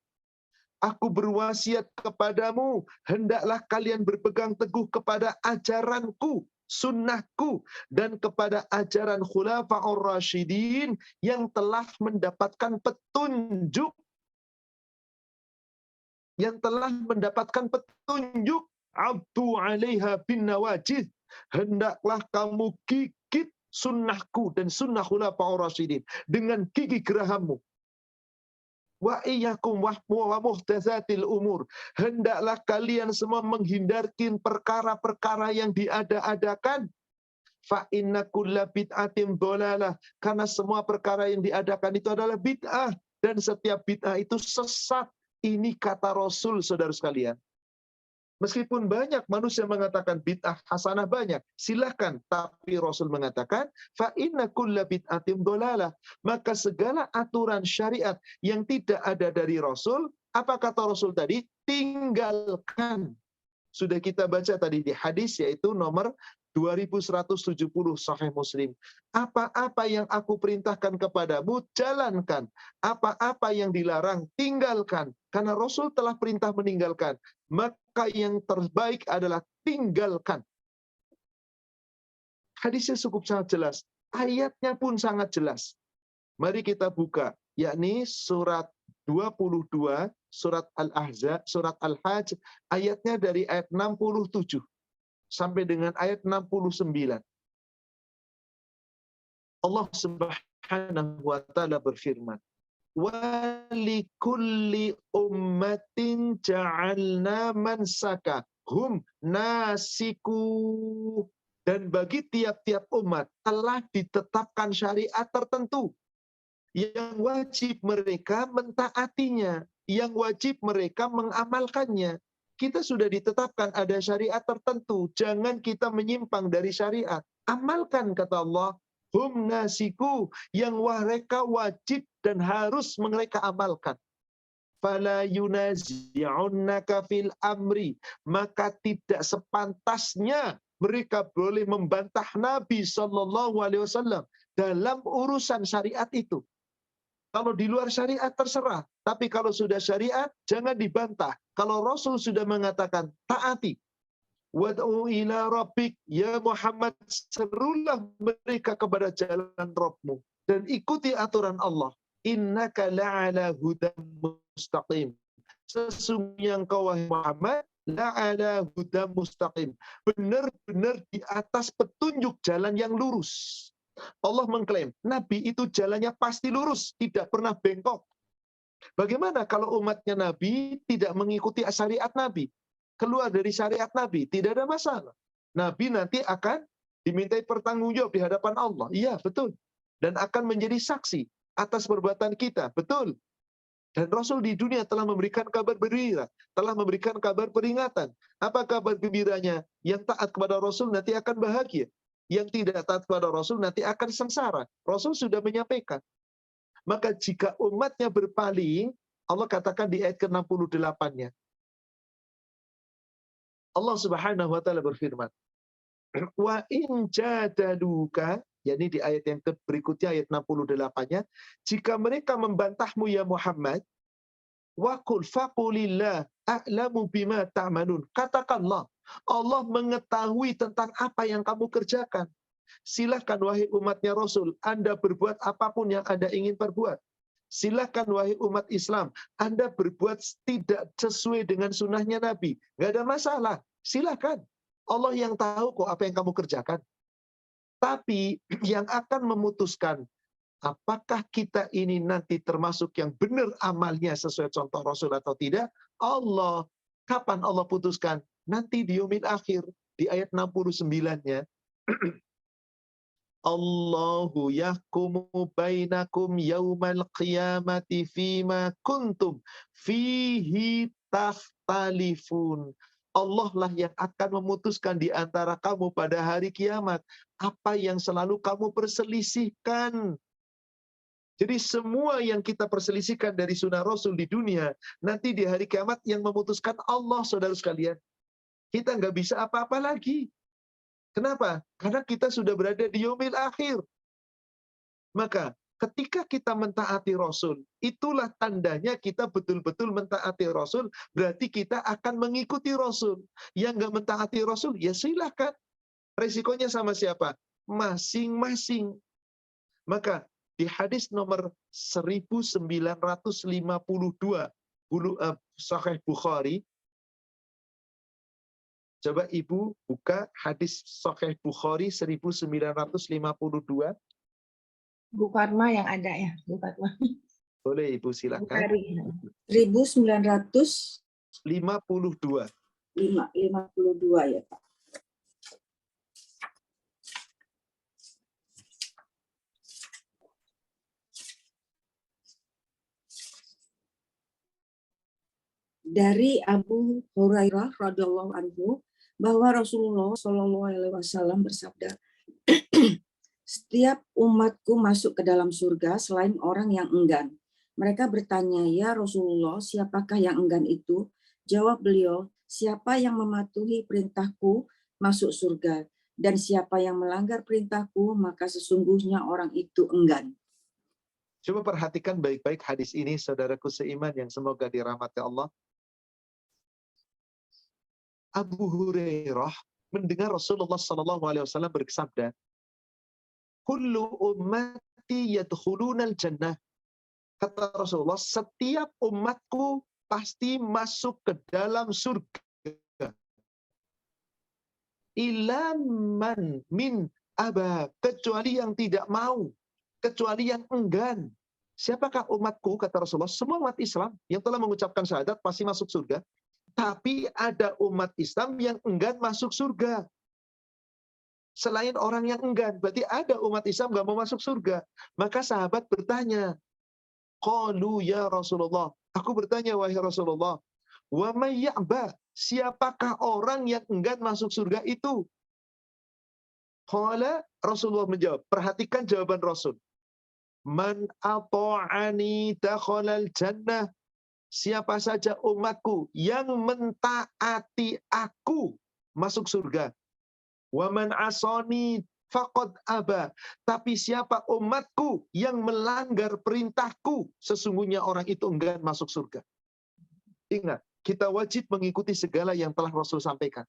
Aku berwasiat kepadamu, hendaklah kalian berpegang teguh kepada ajaranku, sunnahku, dan kepada ajaran khulafa'ur rasyidin yang telah mendapatkan petunjuk. Yang telah mendapatkan petunjuk. Abdu 'alaiha bin nawajid. Hendaklah kamu gigit sunnahku dan sunnah khulafa'ur rasyidin dengan gigi gerahammu. Wa iyyakum wa muhdatsatil umur. Hendaklah kalian semua menghindarkan perkara-perkara yang diada-adakan. Fa inna kulla bid'atin dhalalah. Karena semua perkara yang diadakan itu adalah bid'ah, dan setiap bid'ah itu sesat. Ini kata Rasul, saudara sekalian. Meskipun banyak manusia mengatakan bid'ah hasanah banyak, silahkan. Tapi Rasul mengatakan, fa inna kulla bid'atin dhalalah. Maka segala aturan syariat yang tidak ada dari Rasul, apa kata Rasul tadi? Tinggalkan. Sudah kita baca tadi di hadis, yaitu nomor 2170 Sahih Muslim. Apa-apa yang aku perintahkan kepadamu, jalankan. Apa-apa yang dilarang, tinggalkan. Karena Rasul telah perintah meninggalkan. Maka yang terbaik adalah tinggalkan. Hadisnya cukup sangat jelas. Ayatnya pun sangat jelas. Mari kita buka. Yakni surat 22, surat Al-Ahzab, surat Al-Hajj. Ayatnya dari ayat 67. Sampai dengan ayat 69. Allah Subhanahu wa ta'ala berfirman, walikulli ummatin ja'alna mansaka hum nasiku. Dan bagi tiap-tiap umat telah ditetapkan syariat tertentu yang wajib mereka mentaatinya, yang wajib mereka mengamalkannya. Kita sudah ditetapkan ada syariat tertentu, jangan kita menyimpang dari syariat. Amalkan, kata Allah, hum nasiku, yang mereka wajib dan harus mereka amalkan. Fala yunazi'unnaka fil amri, maka tidak sepantasnya mereka boleh membantah Nabi SAW dalam urusan syariat itu. Kalau di luar syariat terserah, tapi kalau sudah syariat jangan dibantah. Kalau Rasul sudah mengatakan taati. Wad'u ila rabbik, ya Muhammad, serulah mereka kepada jalan Rabbmu dan ikuti aturan Allah. Innaka la'ala hudam mustaqim. Sesungguhnya engkau, wahai Muhammad, la'ala hudam mustaqim. Benar-benar di atas petunjuk jalan yang lurus. Allah mengklaim, Nabi itu jalannya pasti lurus, tidak pernah bengkok. Bagaimana kalau umatnya Nabi tidak mengikuti syariat Nabi? Keluar dari syariat Nabi, tidak ada masalah. Nabi nanti akan dimintai pertanggungjawab di hadapan Allah. Iya, betul. Dan akan menjadi saksi atas perbuatan kita. Betul. Dan Rasul di dunia telah memberikan kabar gembira, telah memberikan kabar peringatan. Apa kabar gembiranya? Yang taat kepada Rasul nanti akan bahagia. Yang tidak taat kepada Rasul nanti akan sengsara. Rasul sudah menyampaikan. Maka jika umatnya berpaling, Allah katakan di ayat ke-68-nya. Allah Subhanahu wa taala berfirman, "Wa in jadaluka," yakni di ayat yang berikutnya ayat 68-nya, jika mereka membantahmu ya Muhammad, wa qul faqulillah a'lamu bima ta'malun. Katakanlah, Allah mengetahui tentang apa yang kamu kerjakan. Silahkan wahai umatnya Rasul, Anda berbuat apapun yang Anda ingin perbuat. Silahkan wahai umat Islam, Anda berbuat tidak sesuai dengan sunnahnya Nabi. Nggak ada masalah, silahkan. Allah yang tahu kok apa yang kamu kerjakan. Tapi yang akan memutuskan apakah kita ini nanti termasuk yang benar amalnya sesuai contoh Rasul atau tidak, Allah. Kapan Allah putuskan? Nanti di yaumil akhir, di ayat 69-nya. Allahu yahkumu bainakum yaumal qiyamati fima kuntum fihi takhtalifun. Allah lah yang akan memutuskan di antara kamu pada hari kiamat apa yang selalu kamu perselisihkan. Jadi semua yang kita perselisihkan dari sunnah Rasul di dunia, nanti di hari kiamat yang memutuskan Allah, saudara sekalian. Kita nggak bisa apa-apa lagi. Kenapa? Karena kita sudah berada di yaumil akhir. Maka ketika kita mentaati Rasul, itulah tandanya kita betul-betul mentaati Rasul, berarti kita akan mengikuti Rasul. Yang nggak mentaati Rasul, ya silahkan. Resikonya sama siapa? Masing-masing. Maka di hadis nomor 1952, Sahih Bukhari, coba Ibu buka hadis Sahih Bukhari 1952. Bu Fatma yang ada ya, Bu Fatma. Boleh Ibu silakan. Bukhari. 52. 52 ya Pak. Dari Abu Hurairah radhiyallahu anhu bahwa Rasulullah Shallallahu alaihi wasallam bersabda, setiap umatku masuk ke dalam surga selain orang yang enggan. Mereka bertanya, ya Rasulullah, siapakah yang enggan itu? Jawab beliau, siapa yang mematuhi perintahku masuk surga, dan siapa yang melanggar perintahku maka sesungguhnya orang itu enggan. Coba perhatikan baik-baik hadis ini, saudaraku seiman yang semoga dirahmati Allah. Abu Hurairah mendengar Rasulullah SAW bersabda, kullu ummati yadkhulunal jannah. Kata Rasulullah, setiap umatku pasti masuk ke dalam surga. Illa man min aba, kecuali yang tidak mau, kecuali yang enggan. Siapakah umatku, kata Rasulullah? Semua umat Islam yang telah mengucapkan syahadat pasti masuk surga. Tapi ada umat Islam yang enggan masuk surga. Selain orang yang enggan, berarti ada umat Islam nggak mau masuk surga. Maka sahabat bertanya, qalu ya Rasulullah. Aku bertanya, wahai Rasulullah, wa may ya'ba? Siapakah orang yang enggan masuk surga itu? Qala, Rasulullah menjawab. Perhatikan jawaban Rasul. Man ata'ani dakhalal jannah. Siapa saja umatku yang mentaati aku masuk surga. Wa man asani faqad aba. Tapi siapa umatku yang melanggar perintahku, sesungguhnya orang itu enggan masuk surga. Ingat, kita wajib mengikuti segala yang telah Rasul sampaikan.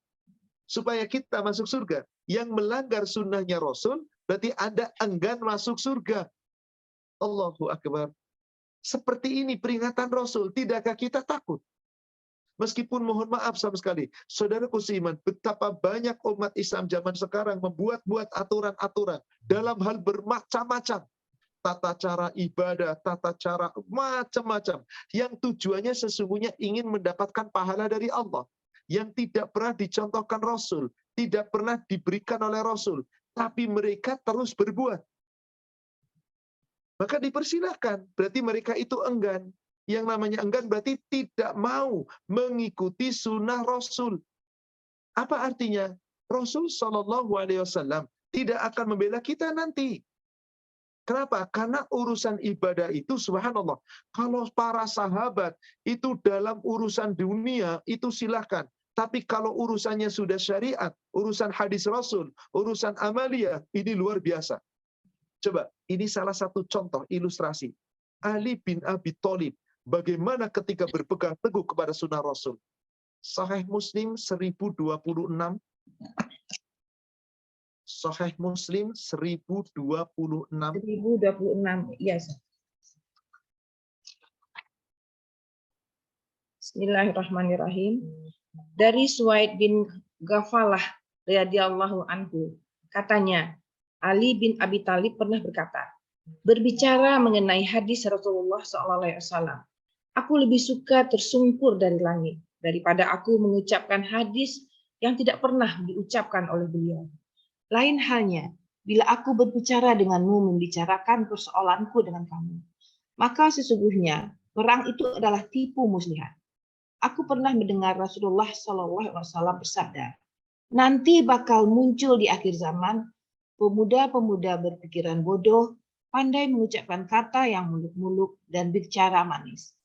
Supaya kita masuk surga. Yang melanggar sunnahnya Rasul, berarti Anda enggan masuk surga. Allahu Akbar. Seperti ini peringatan Rasul. Tidakkah kita takut? Meskipun mohon maaf sama sekali, saudaraku seiman, betapa banyak umat Islam zaman sekarang membuat-buat aturan-aturan dalam hal bermacam-macam. Tata cara ibadah, tata cara macam-macam. Yang tujuannya sesungguhnya ingin mendapatkan pahala dari Allah. Yang tidak pernah dicontohkan Rasul, tidak pernah diberikan oleh Rasul. Tapi mereka terus berbuat. Maka dipersilahkan, berarti mereka itu enggan. Yang namanya enggan berarti tidak mau mengikuti sunnah Rasul. Apa artinya? Rasul Shallallahu Alaihi Wasallam tidak akan membela kita nanti. Kenapa? Karena urusan ibadah itu, subhanallah, kalau para sahabat itu dalam urusan dunia itu silahkan. Tapi kalau urusannya sudah syariat, urusan hadis Rasul, urusan amalia, ini luar biasa. Coba, ini salah satu contoh ilustrasi. Ali bin Abi Thalib, bagaimana ketika berpegang teguh kepada sunnah Rasul. Sahih Muslim 1026. Sahih Muslim 1026. 1026, iya. Bismillahirrahmanirrahim. Dari Suwaid bin Ghafalah radhiyallahu anhu, katanya, Ali bin Abi Thalib pernah berkata, berbicara mengenai hadis Rasulullah SAW, aku lebih suka tersungkur dari langit daripada aku mengucapkan hadis yang tidak pernah diucapkan oleh beliau. Lain halnya, bila aku berbicara denganmu membicarakan persoalanku dengan kamu, maka sesungguhnya perang itu adalah tipu muslihat. Aku pernah mendengar Rasulullah SAW bersabda, nanti bakal muncul di akhir zaman pemuda-pemuda berpikiran bodoh, pandai mengucapkan kata yang muluk-muluk dan bicara manis.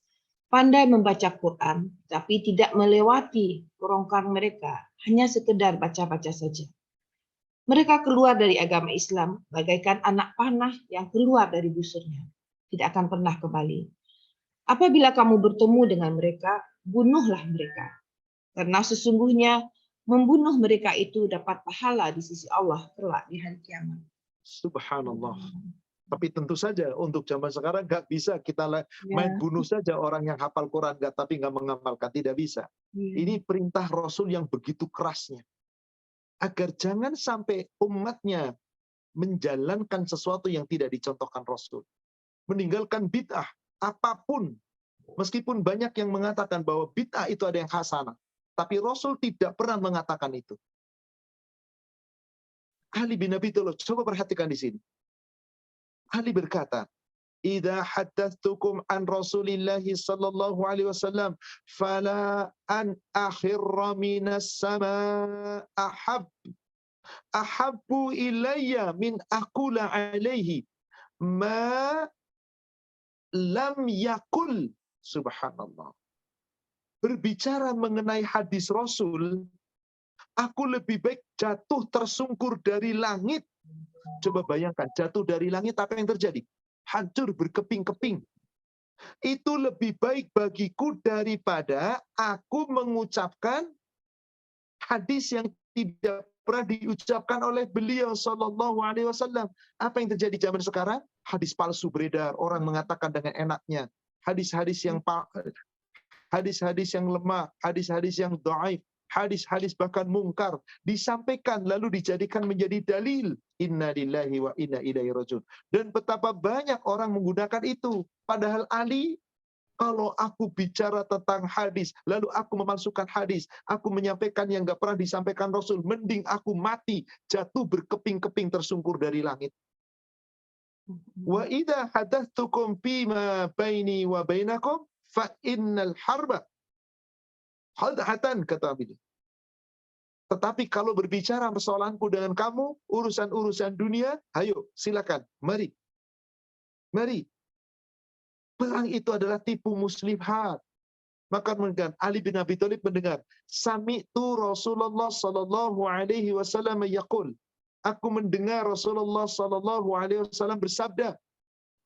Pandai membaca Quran, tapi tidak melewati kerongkang mereka, hanya sekedar baca-baca saja. Mereka keluar dari agama Islam bagaikan anak panah yang keluar dari busurnya. Tidak akan pernah kembali. Apabila kamu bertemu dengan mereka, bunuhlah mereka. Karena sesungguhnya membunuh mereka itu dapat pahala di sisi Allah kelak di hari kiamat. Subhanallah. Tapi tentu saja untuk zaman sekarang nggak bisa kita main bunuh saja orang yang hafal Quran tapi nggak mengamalkan, tidak bisa. Ini perintah Rasul yang begitu kerasnya. Agar jangan sampai umatnya menjalankan sesuatu yang tidak dicontohkan Rasul. Meninggalkan bid'ah, apapun. Meskipun banyak yang mengatakan bahwa bid'ah itu ada yang hasanah. Tapi Rasul tidak pernah mengatakan itu. Ali bin Abi Thalib, coba perhatikan di sini. Ali berkata, "Idza haddatsukum an Rasulillah sallallahu alaihi wasallam fala an akhirra minas sama ahabbu ilayya min aqula alaihi ma lam yakul." Subhanallah. Berbicara mengenai hadis Rasul, aku lebih baik jatuh tersungkur dari langit. Coba bayangkan, jatuh dari langit apa yang terjadi? Hancur berkeping-keping. Itu lebih baik bagiku daripada aku mengucapkan hadis yang tidak pernah diucapkan oleh beliau sallallahu alaihi wasallam. Apa yang terjadi zaman sekarang? Hadis palsu beredar, orang mengatakan dengan enaknya. Hadis-hadis yang lemah, hadis-hadis yang dhaif, hadis-hadis bahkan mungkar disampaikan lalu dijadikan menjadi dalil. Inna lillahi wa inna ilaihi rajiun. Dan betapa banyak orang menggunakan itu. Padahal Ali, kalau aku bicara tentang hadis, lalu aku memasukkan hadis, aku menyampaikan yang gak pernah disampaikan Rasul, mending aku mati, jatuh berkeping-keping tersungkur dari langit. Wa idza hadatstukum fima baini wa bainakum fa innal harba hadhatan, kata Nabi. Tetapi kalau berbicara persoalanku dengan kamu, urusan-urusan dunia, ayo silakan, mari. Mari. Perang itu adalah tipu muslihat. Maka kemudian Ali bin Abi Thalib mendengar, sami'tu Rasulullah sallallahu alaihi wasallam yaqul. Aku mendengar Rasulullah sallallahu alaihi wasallam bersabda,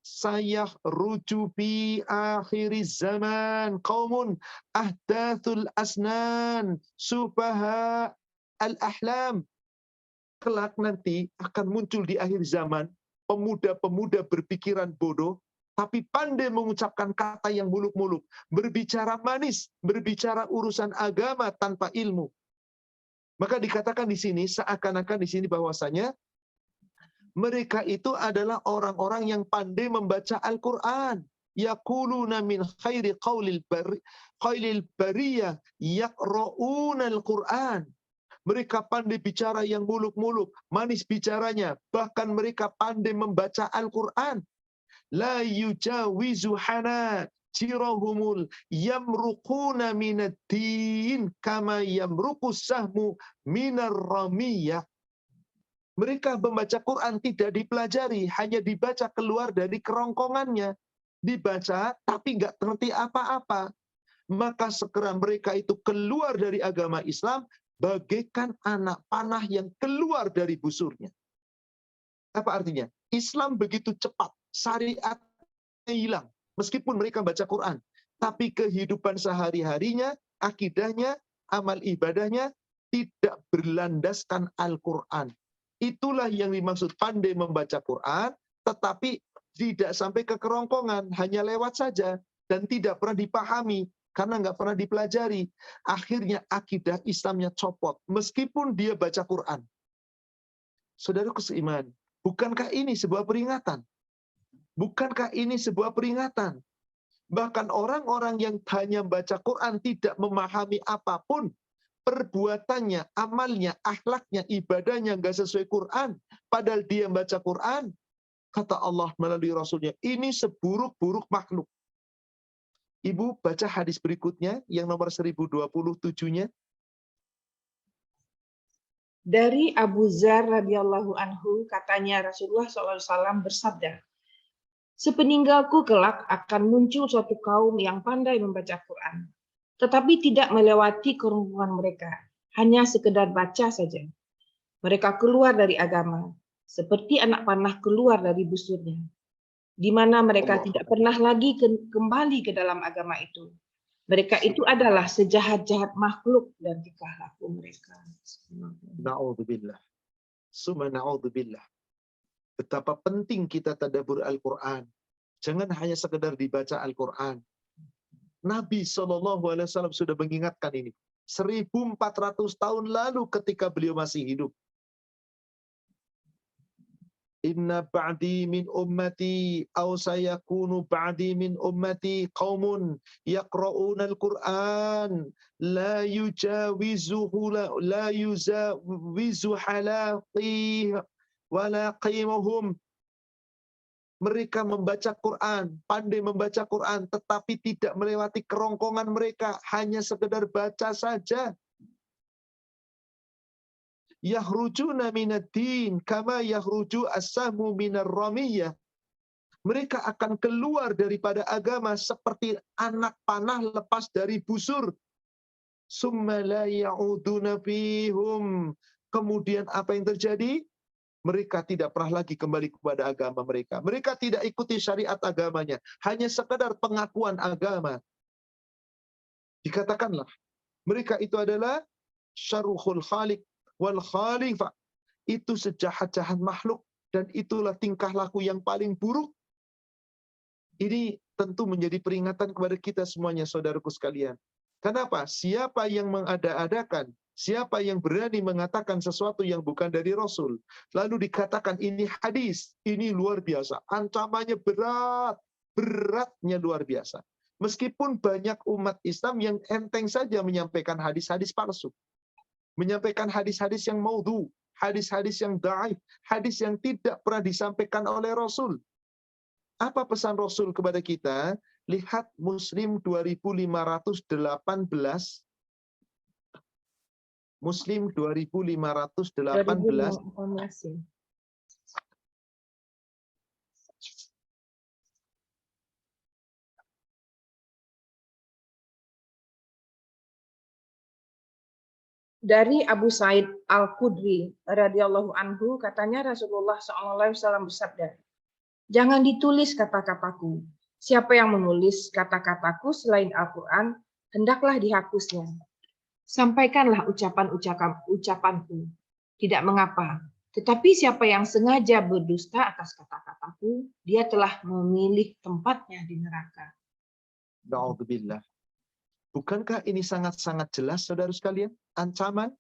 saya ruju fi akhiriz zaman qaumun ahdathul asnan subaha al-ahlam. Kelak nanti akan muncul di akhir zaman pemuda-pemuda berpikiran bodoh tapi pandai mengucapkan kata yang muluk-muluk, berbicara manis, berbicara urusan agama tanpa ilmu. Maka dikatakan di sini, seakan-akan di sini bahwasanya mereka itu adalah orang-orang yang pandai membaca Al-Quran. Yaquluna min khairi qaulil bariyah yaqra'una Al-Quran. Mereka pandai bicara yang muluk-muluk, manis bicaranya, bahkan mereka pandai membaca Al-Quran. La yujawizu hanajirahumul yamruquna minad din kama yamruqus sahmu minar ramiyah. Mereka membaca Quran tidak dipelajari, hanya dibaca keluar dari kerongkongannya. Dibaca tapi nggak ngerti apa-apa. Maka segera mereka itu keluar dari agama Islam bagaikan anak panah yang keluar dari busurnya. Apa artinya? Islam begitu cepat, syariatnya hilang. Meskipun mereka baca Quran, tapi kehidupan sehari-harinya, akidahnya, amal ibadahnya tidak berlandaskan Al-Quran. Itulah yang dimaksud pandai membaca Quran, tetapi tidak sampai ke kerongkongan, hanya lewat saja, dan tidak pernah dipahami, karena nggak pernah dipelajari. Akhirnya akidah Islamnya copot, meskipun dia baca Quran. Saudaraku seiman, bukankah ini sebuah peringatan? Bukankah ini sebuah peringatan? Bahkan orang-orang yang hanya baca Quran tidak memahami apapun, perbuatannya, amalnya, akhlaknya, ibadahnya nggak sesuai Quran, padahal dia baca Quran, kata Allah melalui Rasulnya, ini seburuk-buruk makhluk. Ibu baca hadis berikutnya, yang nomor 1027-nya. Dari Abu Dzar radhiyallahu anhu, katanya Rasulullah SAW bersabda, sepeninggalku kelak akan muncul suatu kaum yang pandai membaca Quran, tetapi tidak melewati kerongkongan mereka, hanya sekedar baca saja. Mereka keluar dari agama, seperti anak panah keluar dari busurnya, di mana mereka tidak pernah lagi kembali ke dalam agama itu. Mereka itu adalah sejahat-jahat makhluk dan tingkah laku mereka. Na'udzubillah. Summa na'udzubillah. Betapa penting kita tadabbur Al-Quran. Jangan hanya sekedar dibaca Al-Quran. Nabi SAW sudah mengingatkan ini. 1400 tahun lalu ketika beliau masih hidup. Inna ba'di min ummati aw sayakunu ba'di min ummati qaumun yaqra'una al-Qur'an la yujawizu halaqi wala qimahum. Mereka membaca Quran, pandai membaca Quran, tetapi tidak melewati kerongkongan mereka, hanya sekedar baca saja. Yahrujuna minad-din kama yahruju as-sahmu minar ramiyah. Mereka akan keluar daripada agama seperti anak panah lepas dari busur. Summa la ya'uduna fihum. Kemudian apa yang terjadi? Mereka tidak pernah lagi kembali kepada agama mereka. Mereka tidak ikuti syariat agamanya. Hanya sekedar pengakuan agama. Dikatakanlah, mereka itu adalah syarruhul khaliq wal khalifah. Itu sejahat-jahat makhluk. Dan itulah tingkah laku yang paling buruk. Ini tentu menjadi peringatan kepada kita semuanya, saudaraku sekalian. Kenapa? Siapa yang mengada-adakan, siapa yang berani mengatakan sesuatu yang bukan dari Rasul, lalu dikatakan ini hadis, ini luar biasa, ancamannya berat, beratnya luar biasa. Meskipun banyak umat Islam yang enteng saja menyampaikan hadis-hadis palsu, menyampaikan hadis-hadis yang maudhu, hadis-hadis yang dhaif, hadis yang tidak pernah disampaikan oleh Rasul. Apa pesan Rasul kepada kita? Lihat Muslim 2518. Muslim 2518. 2018 ya. Dari Abu Sa'id Al-Khudri radhiyallahu anhu, katanya Rasulullah SAW bersabda, "Jangan ditulis kata-kataku. Siapa yang menulis kata-kataku selain Al-Quran, hendaklah dihapusnya. Sampaikanlah ucapanku. Tidak mengapa. Tetapi siapa yang sengaja berdusta atas kata-kataku, dia telah memilih tempatnya di neraka." Na'udzubillah. Bukankah ini sangat-sangat jelas, saudara sekalian? Ancaman.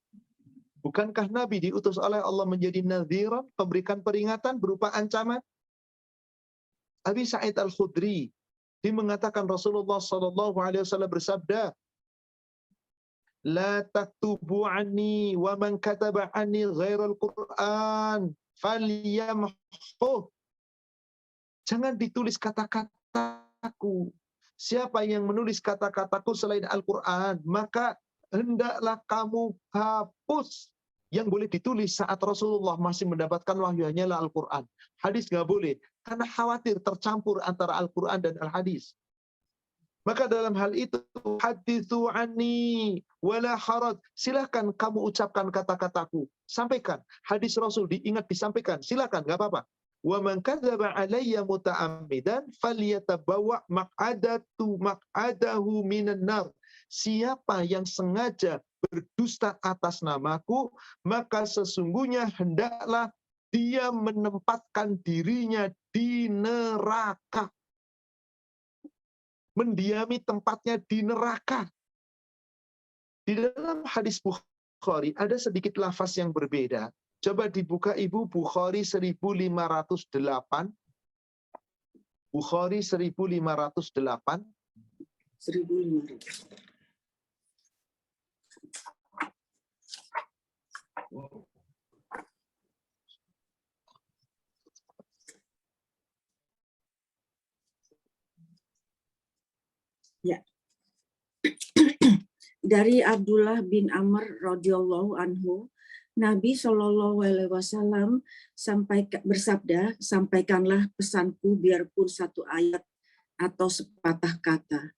Bukankah Nabi diutus oleh Allah menjadi nadhiran, memberikan peringatan berupa ancaman? Abi Sa'id Al-Khudri, dia mengatakan Rasulullah SAW bersabda, "La taktubu anni wa man kataba anni ghairal Qur'an falyamhu." Jangan ditulis kata-kataku. Siapa yang menulis kata-kataku selain Al-Quran, maka hendaklah kamu hapus. Yang boleh ditulis saat Rasulullah masih mendapatkan wahyu hanyalah Al-Quran. Hadis nggak boleh, karena khawatir tercampur antara Al-Quran dan Al-Hadis. Maka dalam hal itu, hadithu anni wala haraj. Silakan kamu ucapkan kata-kataku. Sampaikan. Hadis Rasul diingat disampaikan. Silakan, nggak apa-apa. Wa man kadzaba alayya muta'ammidan falyatabawwa maq'adahu minan nar. Siapa yang sengaja berdusta atas namaku, maka sesungguhnya hendaklah dia menempatkan dirinya di neraka. Mendiami tempatnya di neraka. Di dalam hadis Bukhari ada sedikit lafaz yang berbeda. Coba dibuka Ibu Bukhari 1508. Bukhari 1508. 1500. Ya. Dari Abdullah bin Amr radhiyallahu anhu, Nabi Shallallahu Alaihi Wasallam bersabda, sampaikanlah pesanku biarpun satu ayat atau sepatah kata.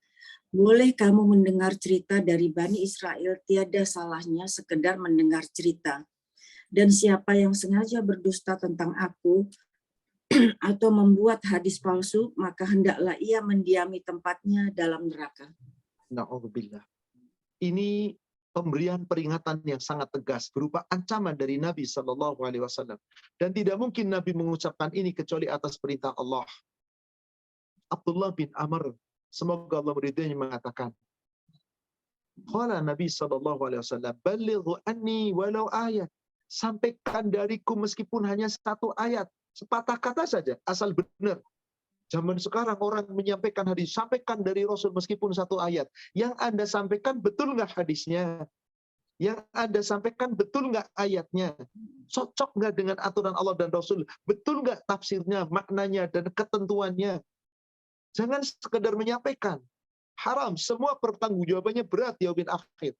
Boleh kamu mendengar cerita dari Bani Israel, tiada salahnya sekedar mendengar cerita. Dan siapa yang sengaja berdusta tentang aku atau membuat hadis palsu, maka hendaklah ia mendiami tempatnya dalam neraka. Na'udzubillah. Ini pemberian peringatan yang sangat tegas berupa ancaman dari Nabi Shallallahu Alaihi Wasallam. Dan tidak mungkin Nabi mengucapkan ini kecuali atas perintah Allah. Abdullah bin Amr, semoga Allah meridainya, mengatakan, qala Nabi Shallallahu Alaihi Wasallam, balighu anni walau ayat. Sampaikan dariku meskipun hanya satu ayat, sepatah kata saja, asal benar. Zaman sekarang orang menyampaikan hadis, sampaikan dari Rasul meskipun satu ayat. Yang Anda sampaikan betul nggak hadisnya? Yang Anda sampaikan betul nggak ayatnya? Cocok nggak dengan aturan Allah dan Rasul? Betul nggak tafsirnya, maknanya, dan ketentuannya? Jangan sekedar menyampaikan. Haram, semua pertanggungjawabannya berat yaumil akhir.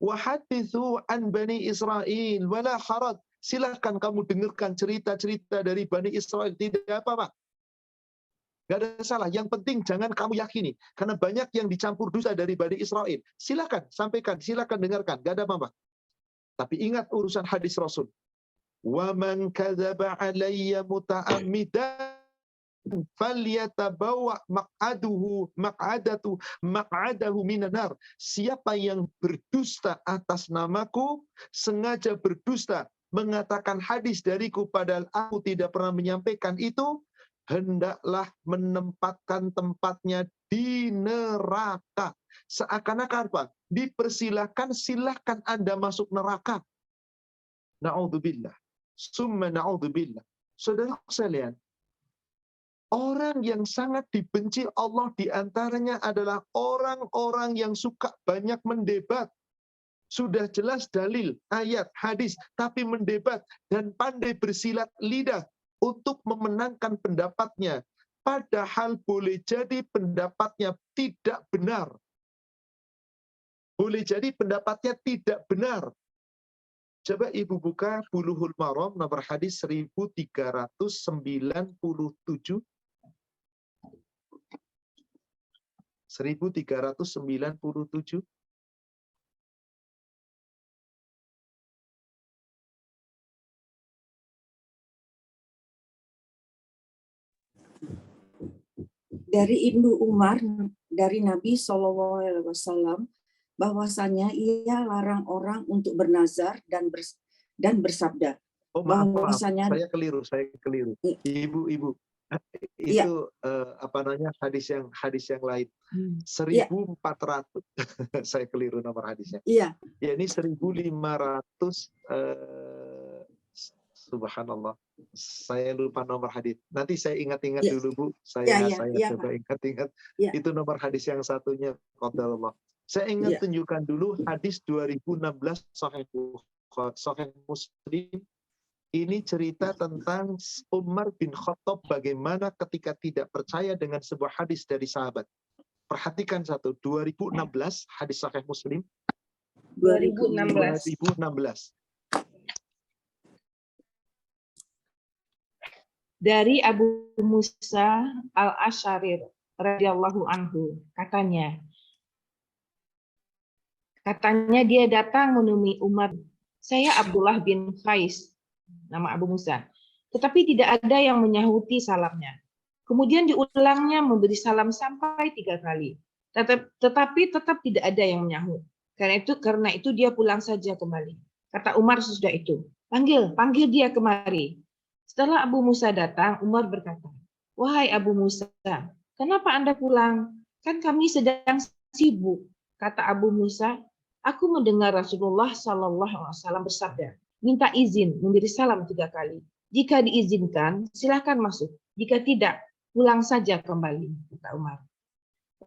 Wa hadithu an Bani Israil wala haraj. Silahkan kamu dengarkan cerita-cerita dari Bani Israel. Tidak apa-apa. Gak ada salah. Yang penting jangan kamu yakini. Karena banyak yang dicampur dosa dari Bani Israel. Silahkan sampaikan. Silahkan dengarkan. Gak ada apa-apa. Tapi ingat urusan hadis Rasul. Wa man kadzaba alayya muta'ammidan falyatabawa maq'adahu minan nar. Siapa yang berdusta atas namaku, sengaja berdusta, mengatakan hadis dariku padahal aku tidak pernah menyampaikan itu, hendaklah menempatkan tempatnya di neraka. Seakan-akan apa? Dipersilahkan, silahkan Anda masuk neraka. Na'udzubillah. Summa na'udzubillah. Saudara sekalian, orang yang sangat dibenci Allah diantaranya adalah orang-orang yang suka banyak mendebat. Sudah jelas dalil, ayat, hadis, tapi mendebat dan pandai bersilat lidah untuk memenangkan pendapatnya. Padahal boleh jadi pendapatnya tidak benar. Boleh jadi pendapatnya tidak benar. Coba Ibu buka Bulughul Maram nomor hadis 1397. 1397. Dari Ibnu Umar dari Nabi SAW bahwasanya ia larang orang untuk bernazar dan bersabda Oh maaf, bahwasanya saya keliru. Ibu, Iya. itu apa namanya hadis yang lain. Iya. 1400. Saya keliru nomor hadisnya. Iya. Ya ini 1500. Subhanallah. Saya lupa nomor hadis. Nanti saya ingat-ingat dulu Bu. Saya coba ingat-ingat. Ya. Itu nomor hadis yang satunya. Qadarullah. Saya ingat tunjukkan dulu hadis 2016 Sahih Muslim. Ini cerita tentang Umar bin Khattab bagaimana ketika tidak percaya dengan sebuah hadis dari sahabat. Perhatikan 2016 hadis Sahih Muslim. 2016. Dari Abu Musa al-Asy'ari radhiyallahu anhu, katanya dia datang menemui Umar. Saya Abdullah bin Qais, nama Abu Musa. Tetapi tidak ada yang menyahuti salamnya. Kemudian diulangnya memberi salam sampai 3 kali. Tetapi tetap tidak ada yang menyahut. Karena itu dia pulang saja kembali. Kata Umar sesudah itu, panggil dia kemari. Setelah Abu Musa datang, Umar berkata, "Wahai Abu Musa, kenapa Anda pulang? Kan kami sedang sibuk." Kata Abu Musa, "Aku mendengar Rasulullah SAW bersabda, minta izin memberi salam 3 kali. Jika diizinkan, silakan masuk. Jika tidak, pulang saja kembali." Kata Umar,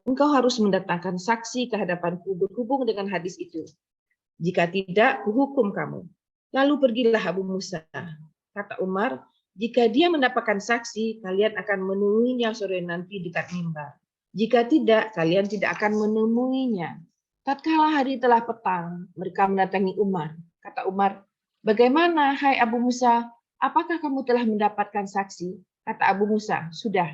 "Engkau harus mendatangkan saksi ke hadapanku berhubung dengan hadis itu. Jika tidak, kuhukum kamu." Lalu pergilah Abu Musa. Kata Umar, "Jika dia mendapatkan saksi, kalian akan menemuinya sore nanti dekat mimbar. Jika tidak, kalian tidak akan menemuinya." Tatkala hari telah petang, mereka mendatangi Umar. Kata Umar, "Bagaimana, hai Abu Musa? Apakah kamu telah mendapatkan saksi?" Kata Abu Musa, "Sudah,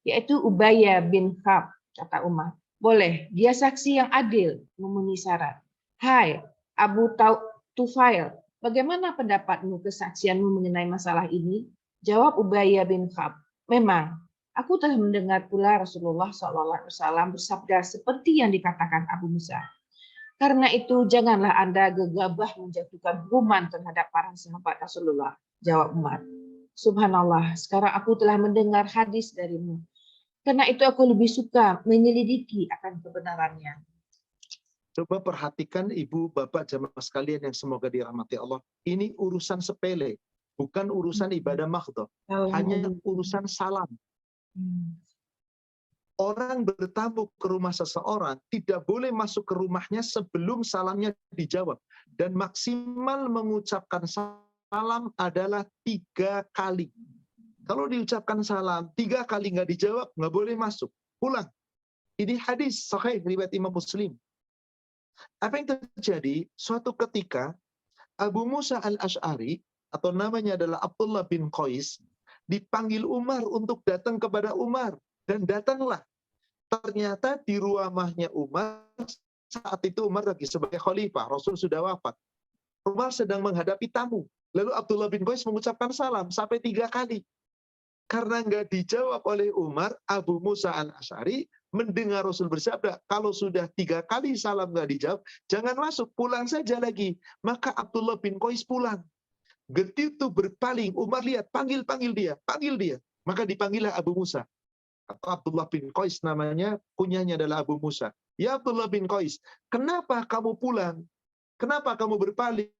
yaitu Ubayyah bin Ka'ab." Kata Umar, "Boleh, dia saksi yang adil, memenuhi syarat." "Hai Abu Tufail, bagaimana pendapatmu, kesaksianmu mengenai masalah ini?" Jawab Ubayyah bin Ka'ab, "Memang, aku telah mendengar pula Rasulullah SAW bersabda seperti yang dikatakan Abu Musa. Karena itu janganlah Anda gegabah menjatuhkan hukuman terhadap para sahabat Rasulullah." Jawab Umar, "Subhanallah, sekarang aku telah mendengar hadis darimu. Karena itu aku lebih suka menyelidiki akan kebenarannya." Coba perhatikan Ibu, Bapak, jamaah sekalian yang semoga dirahmati Allah. Ini urusan sepele, bukan urusan ibadah mahdhah. Hanya urusan salam. Orang bertamu ke rumah seseorang tidak boleh masuk ke rumahnya sebelum salamnya dijawab. Dan maksimal mengucapkan salam adalah 3 kali. Kalau diucapkan salam 3 kali nggak dijawab, nggak boleh masuk. Pulang. Ini hadis sahih riwayat Imam Muslim. Apa yang terjadi? Suatu ketika Abu Musa al-Asy'ari, atau namanya adalah Abdullah bin Qais, dipanggil Umar untuk datang kepada Umar. Dan datanglah. Ternyata di rumahnya Umar, saat itu Umar lagi sebagai khalifah, Rasul sudah wafat. Umar sedang menghadapi tamu. Lalu Abdullah bin Qais mengucapkan salam sampai 3 kali. Karena nggak dijawab oleh Umar, Abu Musa al-Asy'ari mendengar Rasul bersabda, kalau sudah 3 kali salam nggak dijawab, jangan masuk, pulang saja lagi. Maka Abdullah bin Qais pulang. Begitu berpaling, Umar lihat, panggil dia. Maka dipanggillah Abu Musa. atau Abdullah bin Qais namanya, kunyahnya adalah Abu Musa. Ya Abdullah bin Qais, kenapa kamu pulang? Kenapa kamu berpaling?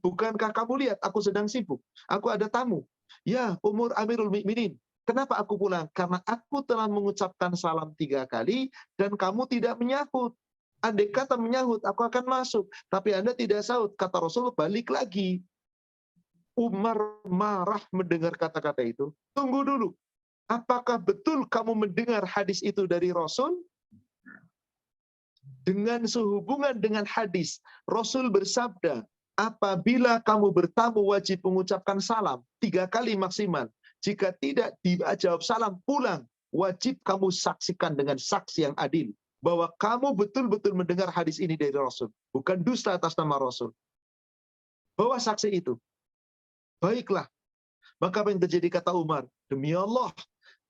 Bukankah kamu lihat aku sedang sibuk? Aku ada tamu. Ya Umur Amirul Mukminin, kenapa aku pulang? Karena aku telah mengucapkan salam 3 kali dan kamu tidak menyahut. Andai kata menyahut, aku akan masuk. Tapi Anda tidak sahut. Kata Rasul, balik lagi. Umar marah mendengar kata-kata itu. Tunggu dulu. Apakah betul kamu mendengar hadis itu dari Rasul? Dengan sehubungan dengan hadis, Rasul bersabda, apabila kamu bertamu wajib mengucapkan salam 3 kali maksimal. Jika tidak dijawab salam, pulang. Wajib kamu saksikan dengan saksi yang adil bahwa kamu betul-betul mendengar hadis ini dari Rasul. Bukan dusta atas nama Rasul. Bawa saksi itu. Baiklah. Maka apa yang terjadi kata Umar? Demi Allah,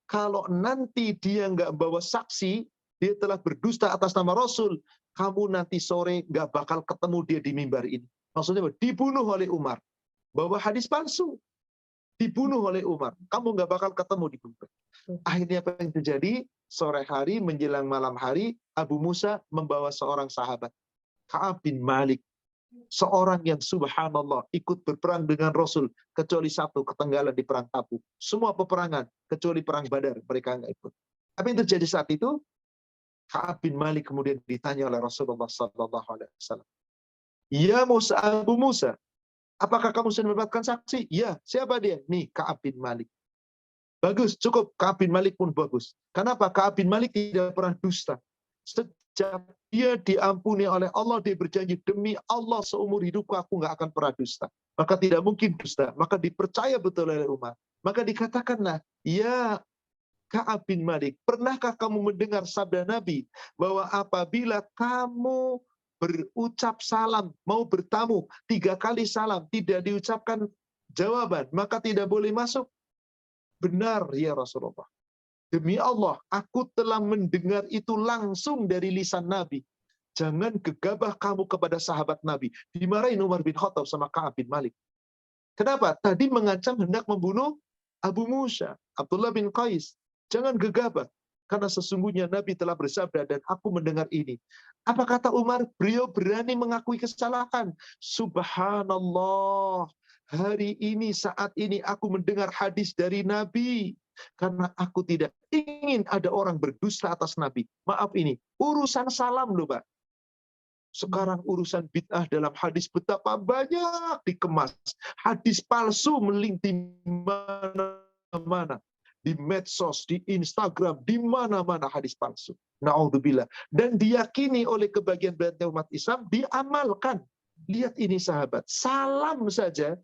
kalau nanti dia nggak bawa saksi, dia telah berdusta atas nama Rasul, kamu nanti sore nggak bakal ketemu dia di mimbar ini. Maksudnya dibunuh oleh Umar. Bawa hadis palsu. Dibunuh oleh Umar. Kamu nggak bakal ketemu di mimbar. Akhirnya apa yang terjadi? Sore hari menjelang malam hari, Abu Musa membawa seorang sahabat, Ka'ab bin Malik. Seorang yang subhanallah ikut berperang dengan Rasul, kecuali satu ketinggalan di perang Tabuk. Semua peperangan kecuali perang Badar mereka nggak ikut. Apa yang terjadi saat itu? Ka'ab bin Malik kemudian ditanya oleh Rasulullah SAW. Ya Musa, Abu Musa, apakah kamu sudah mendapatkan saksi? Ya, siapa dia? Nih Ka'ab bin Malik. Bagus, cukup. Ka'ab bin Malik pun bagus. Kenapa? Ka'ab bin Malik tidak pernah dusta. Sejak dia diampuni oleh Allah, dia berjanji, demi Allah seumur hidupku aku nggak akan pernah dusta. Maka tidak mungkin dusta. Maka dipercaya betul oleh Umar. Maka dikatakanlah, ya Ka'ab bin Malik, pernahkah kamu mendengar sabda Nabi bahwa apabila kamu berucap salam, mau bertamu 3 kali salam, tidak diucapkan jawaban, maka tidak boleh masuk? Benar ya Rasulullah. Demi Allah, aku telah mendengar itu langsung dari lisan Nabi. Jangan gegabah kamu kepada sahabat Nabi. Dimarahin Umar bin Khattab sama Ka'ab bin Malik. Kenapa? Tadi mengancam hendak membunuh Abu Musa, Abdullah bin Qais. Jangan gegabah. Karena sesungguhnya Nabi telah bersabda dan aku mendengar ini. Apa kata Umar? Beliau berani mengakui kesalahan. Subhanallah. Hari ini, saat ini aku mendengar hadis dari Nabi. Karena aku tidak ingin ada orang berdusta atas Nabi. Maaf ini, urusan salam loh Pak. Sekarang urusan bid'ah dalam hadis betapa banyak dikemas. Hadis palsu melinti mana-mana. Di medsos, di Instagram, di mana-mana hadis palsu. Na'udzubillah. Dan diyakini oleh kebagian-bagian umat Islam, diamalkan. Lihat ini sahabat, salam saja,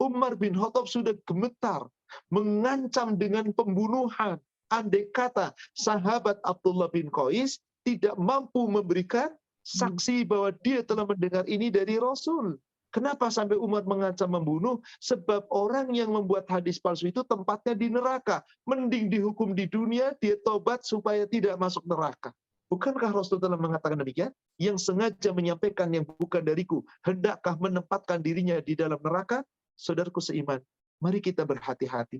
Umar bin Khattab sudah gemetar, mengancam dengan pembunuhan. Andai kata sahabat Abdullah bin Qais tidak mampu memberikan saksi bahwa dia telah mendengar ini dari Rasul. Kenapa sampai Umar mengancam membunuh? Sebab orang yang membuat hadis palsu itu tempatnya di neraka. Mending dihukum di dunia, dia tobat supaya tidak masuk neraka. Bukankah Rasul telah mengatakan demikian? Yang sengaja menyampaikan yang bukan dariku, hendakkah menempatkan dirinya di dalam neraka? Saudaraku seiman, mari kita berhati-hati.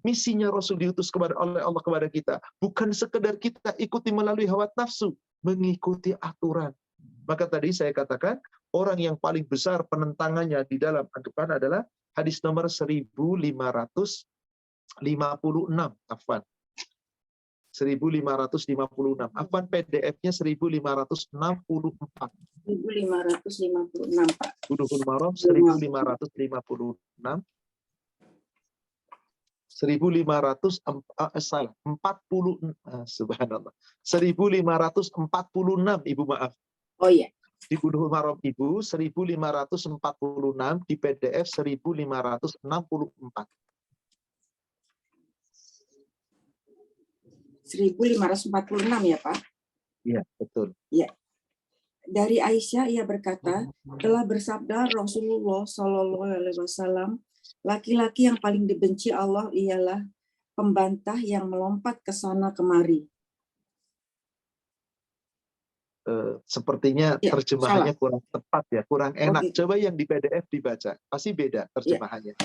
Misinya Rasul diutus oleh Allah kepada kita bukan sekedar kita ikuti melalui hawa nafsu, mengikuti aturan. Maka tadi saya katakan orang yang paling besar penentangannya di dalam Al-Quran adalah hadis nomor 1556. Afwan. 1556. Afwan, PDF-nya 1564. 1556 Pak. Bulughul Maram 1556. subhanallah. 1546 Ibu, maaf. Oh iya. Di Bulughul Maram Ibu 1546, di PDF 1564. 1546 ya Pak? Iya, betul. Iya. Dari Aisyah ia berkata, telah bersabda Rasulullah SAW, laki-laki yang paling dibenci Allah ialah pembantah yang melompat ke sana kemari. Sepertinya Ya, terjemahannya salah. kurang tepat ya, kurang enak. Oke. Coba yang di PDF dibaca, pasti beda terjemahannya.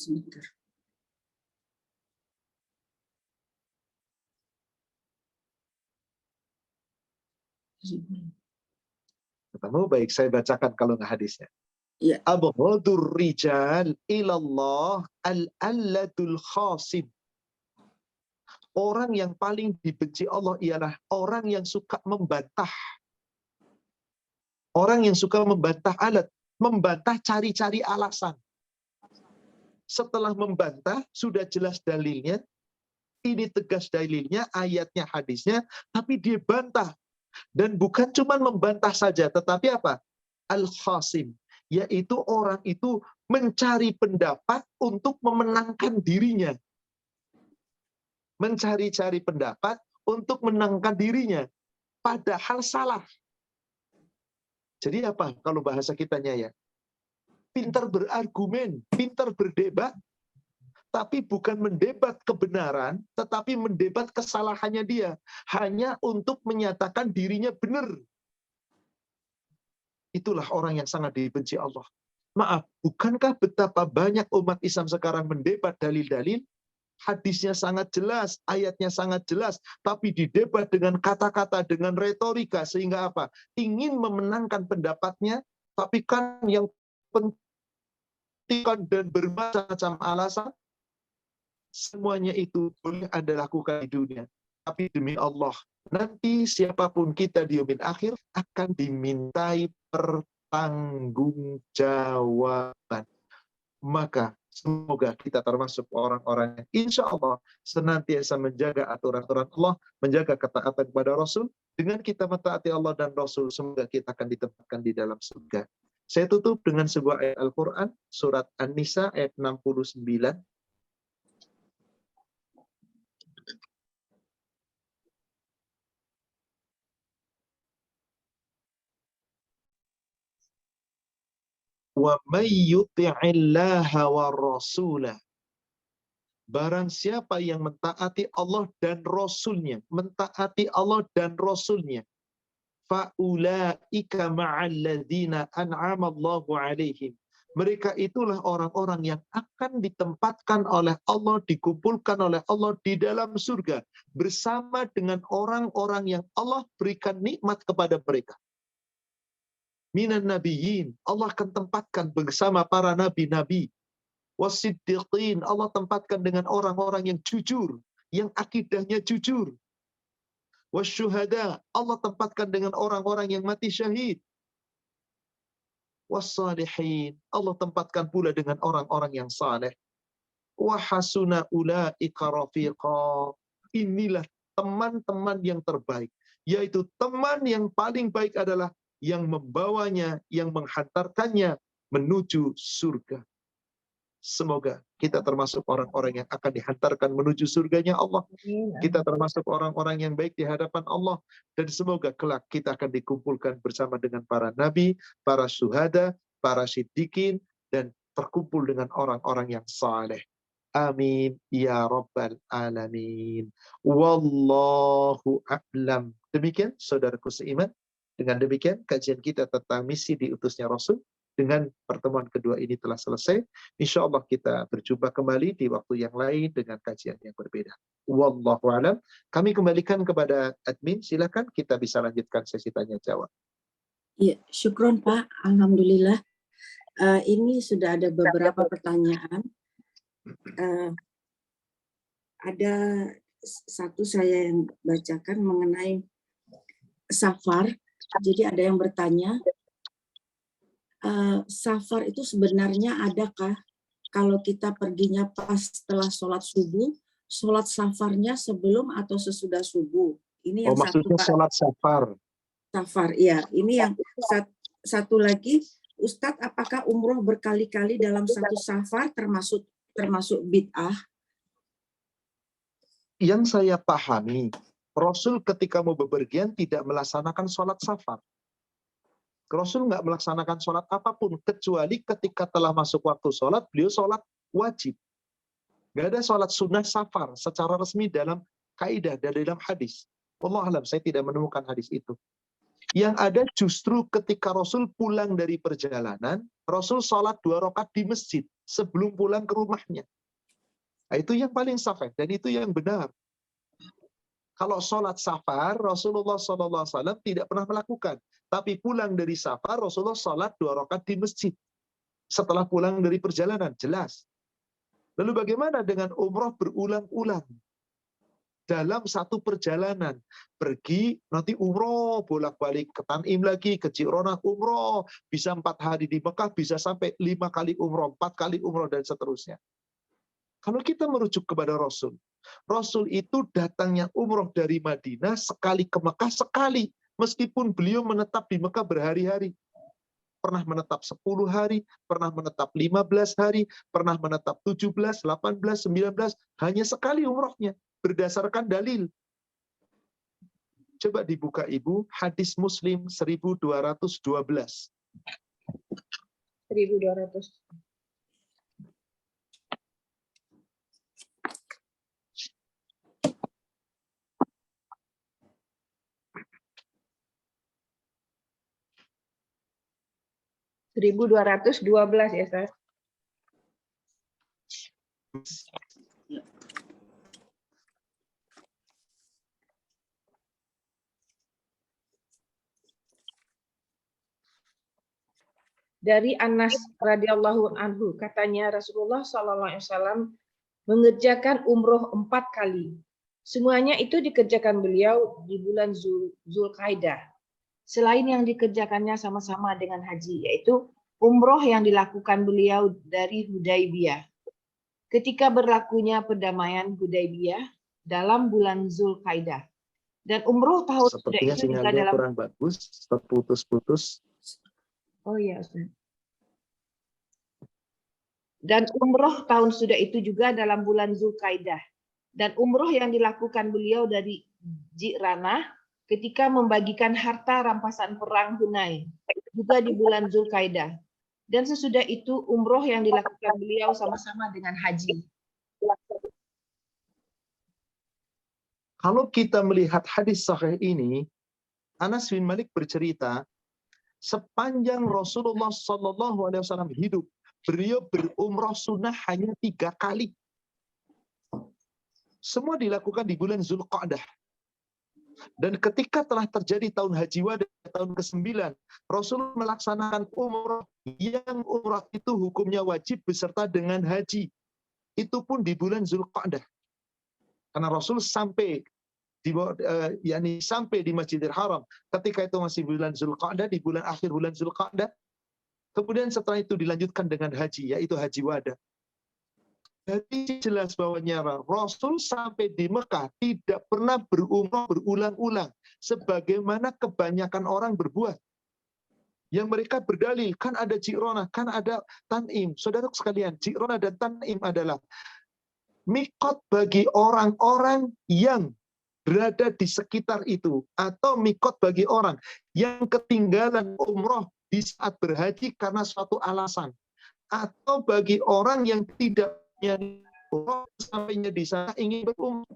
Sebentar. Ketemu, baik, saya bacakan kalau nggak hadisnya. Iya. Abghadur rijal ilallah al-alladul khasim. Orang yang paling dibenci Allah ialah orang yang suka membantah. Orang yang suka membantah alat, membantah cari-cari alasan. Setelah membantah, sudah jelas dalilnya, ini tegas dalilnya, ayatnya, hadisnya, tapi dia bantah. Dan bukan cuma membantah saja, tetapi apa? Al-khasim, yaitu orang itu mencari pendapat untuk memenangkan dirinya. Mencari-cari pendapat untuk menangkan dirinya. Padahal salah. Jadi apa kalau bahasa kitanya ya? Pintar berargumen, pintar berdebat, tapi bukan mendebat kebenaran, tetapi mendebat kesalahannya dia. Hanya untuk menyatakan dirinya benar. Itulah orang yang sangat dibenci Allah. Maaf, bukankah betapa banyak umat Islam sekarang mendebat dalil-dalil? Hadisnya sangat jelas, ayatnya sangat jelas, tapi didebat dengan kata-kata, dengan retorika, sehingga apa? Ingin memenangkan pendapatnya, tapi kan yang penting dan bermacam-macam alasan, semuanya itu boleh Anda lakukan di dunia. Tapi demi Allah, nanti siapapun kita di yaumil akhir akan dimintai pertanggungjawaban. Maka semoga kita termasuk orang-orang yang insya Allah senantiasa menjaga aturan-aturan Allah, menjaga ketaatan kepada Rasul. Dengan kita mentaati Allah dan Rasul, semoga kita akan ditempatkan di dalam surga. Saya tutup dengan sebuah ayat Al-Quran, surat An-Nisa ayat 69. Wa may yuti'illaha wa rasulah. Barang siapa yang mentaati Allah dan Rasulnya, mentaati Allah dan Rasulnya, faulaika ma'alladzina an'amallahu alaihim. Mereka itulah orang-orang yang akan ditempatkan oleh Allah, dikumpulkan oleh Allah di dalam surga bersama dengan orang-orang yang Allah berikan nikmat kepada mereka. Minan nabiyyin, Allah akan tempatkan bersama para nabi-nabi. Wasiddiqin, Allah tempatkan dengan orang-orang yang jujur, yang akidahnya jujur. Wasyuhada, Allah tempatkan dengan orang-orang yang mati syahid. Wassalihin, Allah tempatkan pula dengan orang-orang yang saleh. Wahasuna ulaika rafiqa. Inilah teman-teman yang terbaik, yaitu teman yang paling baik adalah yang membawanya, yang menghantarkannya menuju surga. Semoga kita termasuk orang-orang yang akan dihantarkan menuju surganya Allah. Kita termasuk orang-orang yang baik di hadapan Allah. Dan semoga kelak kita akan dikumpulkan bersama dengan para nabi, para syuhada, para siddiqin, dan terkumpul dengan orang-orang yang saleh. Amin ya rabbal alamin. Wallahu a'lam. Demikian saudaraku seiman. Dengan demikian kajian kita tentang misi diutusnya Rasul dengan pertemuan kedua ini telah selesai. Insya Allah kita berjumpa kembali di waktu yang lain dengan kajian yang berbeda. Wallahu a'lam. Kami kembalikan kepada admin. Silakan kita bisa lanjutkan sesi tanya jawab. Iya, syukron Pak. Alhamdulillah. Ini sudah ada beberapa pertanyaan. Ada satu saya yang bacakan mengenai safar. Jadi ada yang bertanya, safar itu sebenarnya adakah kalau kita perginya pas setelah sholat subuh, sholat safarnya sebelum atau sesudah subuh? Ini yang satu, maksudnya Pak. sholat safar. Safar, ya. Ini yang satu lagi, Ustadz, apakah umroh berkali-kali dalam satu safar termasuk bid'ah? Yang saya pahami, Rasul ketika mau bepergian tidak melaksanakan sholat safar. Rasul nggak melaksanakan sholat apapun, kecuali ketika telah masuk waktu sholat, beliau sholat wajib. Nggak ada sholat sunnah safar secara resmi dalam kaidah dan dalam hadis. Wallahu a'lam, saya tidak menemukan hadis itu. Yang ada justru ketika Rasul pulang dari perjalanan, Rasul sholat 2 rakaat di masjid sebelum pulang ke rumahnya. Nah, itu yang paling sahih dan itu yang benar. Kalau sholat safar, Rasulullah SAW tidak pernah melakukan. Tapi pulang dari safar, Rasulullah sholat 2 rakaat di masjid. Setelah pulang dari perjalanan, jelas. Lalu bagaimana dengan umroh berulang-ulang? Dalam satu perjalanan. Pergi, nanti umroh, bolak-balik ke Tanim lagi, ke Ji'ronah umroh. Bisa 4 hari di Mekah, bisa sampai 5 kali umroh, 4 kali umroh, dan seterusnya. Kalau kita merujuk kepada Rasul, Rasul itu datangnya umroh dari Madinah sekali ke Mekah sekali. Meskipun beliau menetap di Mekah berhari-hari. Pernah menetap 10 hari, pernah menetap 15 hari, pernah menetap 17, 18, 19, hanya sekali umrohnya. Berdasarkan dalil. Coba dibuka Ibu, hadis Muslim 1212. 1200. (1212) ya, Ustaz. Dari Anas radhiyallahu anhu, katanya Rasulullah SAW mengerjakan umroh 4 kali. Semuanya itu dikerjakan beliau di bulan Zulkaidah. Selain yang dikerjakannya sama-sama dengan haji, yaitu umroh yang dilakukan beliau dari Hudaybiyah. Ketika berlakunya perdamaian Hudaybiyah dalam bulan Zulkaidah. Dan umroh tahun Sepertinya sudah itu juga sinyalnya dalam... kurang bagus, terputus-putus. Oh iya, Ustaz. Dan umroh tahun sudah itu juga dalam bulan Zulkaidah. Dan umroh yang dilakukan beliau dari Ji'ranah ketika membagikan harta rampasan perang Hunain, juga di bulan Zulkaidah. Dan sesudah itu umroh yang dilakukan beliau sama-sama dengan haji. Kalau kita melihat hadis sahih ini, Anas bin Malik bercerita, sepanjang Rasulullah SAW hidup, beliau berumrah sunnah hanya 3 kali. Semua dilakukan di bulan Zulqa'dah. Dan ketika telah terjadi tahun Haji Wada, tahun ke-9, Rasul melaksanakan umrah, yang umrah itu hukumnya wajib beserta dengan haji. Itu pun di bulan Zulqa'dah. Karena Rasul sampai sampai di Masjidil Haram ketika itu masih bulan Zulqa'dah, di bulan akhir bulan Zulqa'dah. Kemudian setelah itu dilanjutkan dengan haji, yaitu Haji Wada. Jadi jelas bahwanya Rasul sampai di Mekah tidak pernah berumrah berulang-ulang sebagaimana kebanyakan orang berbuat. Yang mereka berdalil, kan ada Ji'ronah, kan ada Tanim. Saudara sekalian, Ji'ronah dan Tanim adalah mikot bagi orang-orang yang berada di sekitar itu, atau mikot bagi orang yang ketinggalan umroh di saat berhaji karena suatu alasan, atau bagi orang yang tidak punya umroh sampainya di sana ingin berumroh.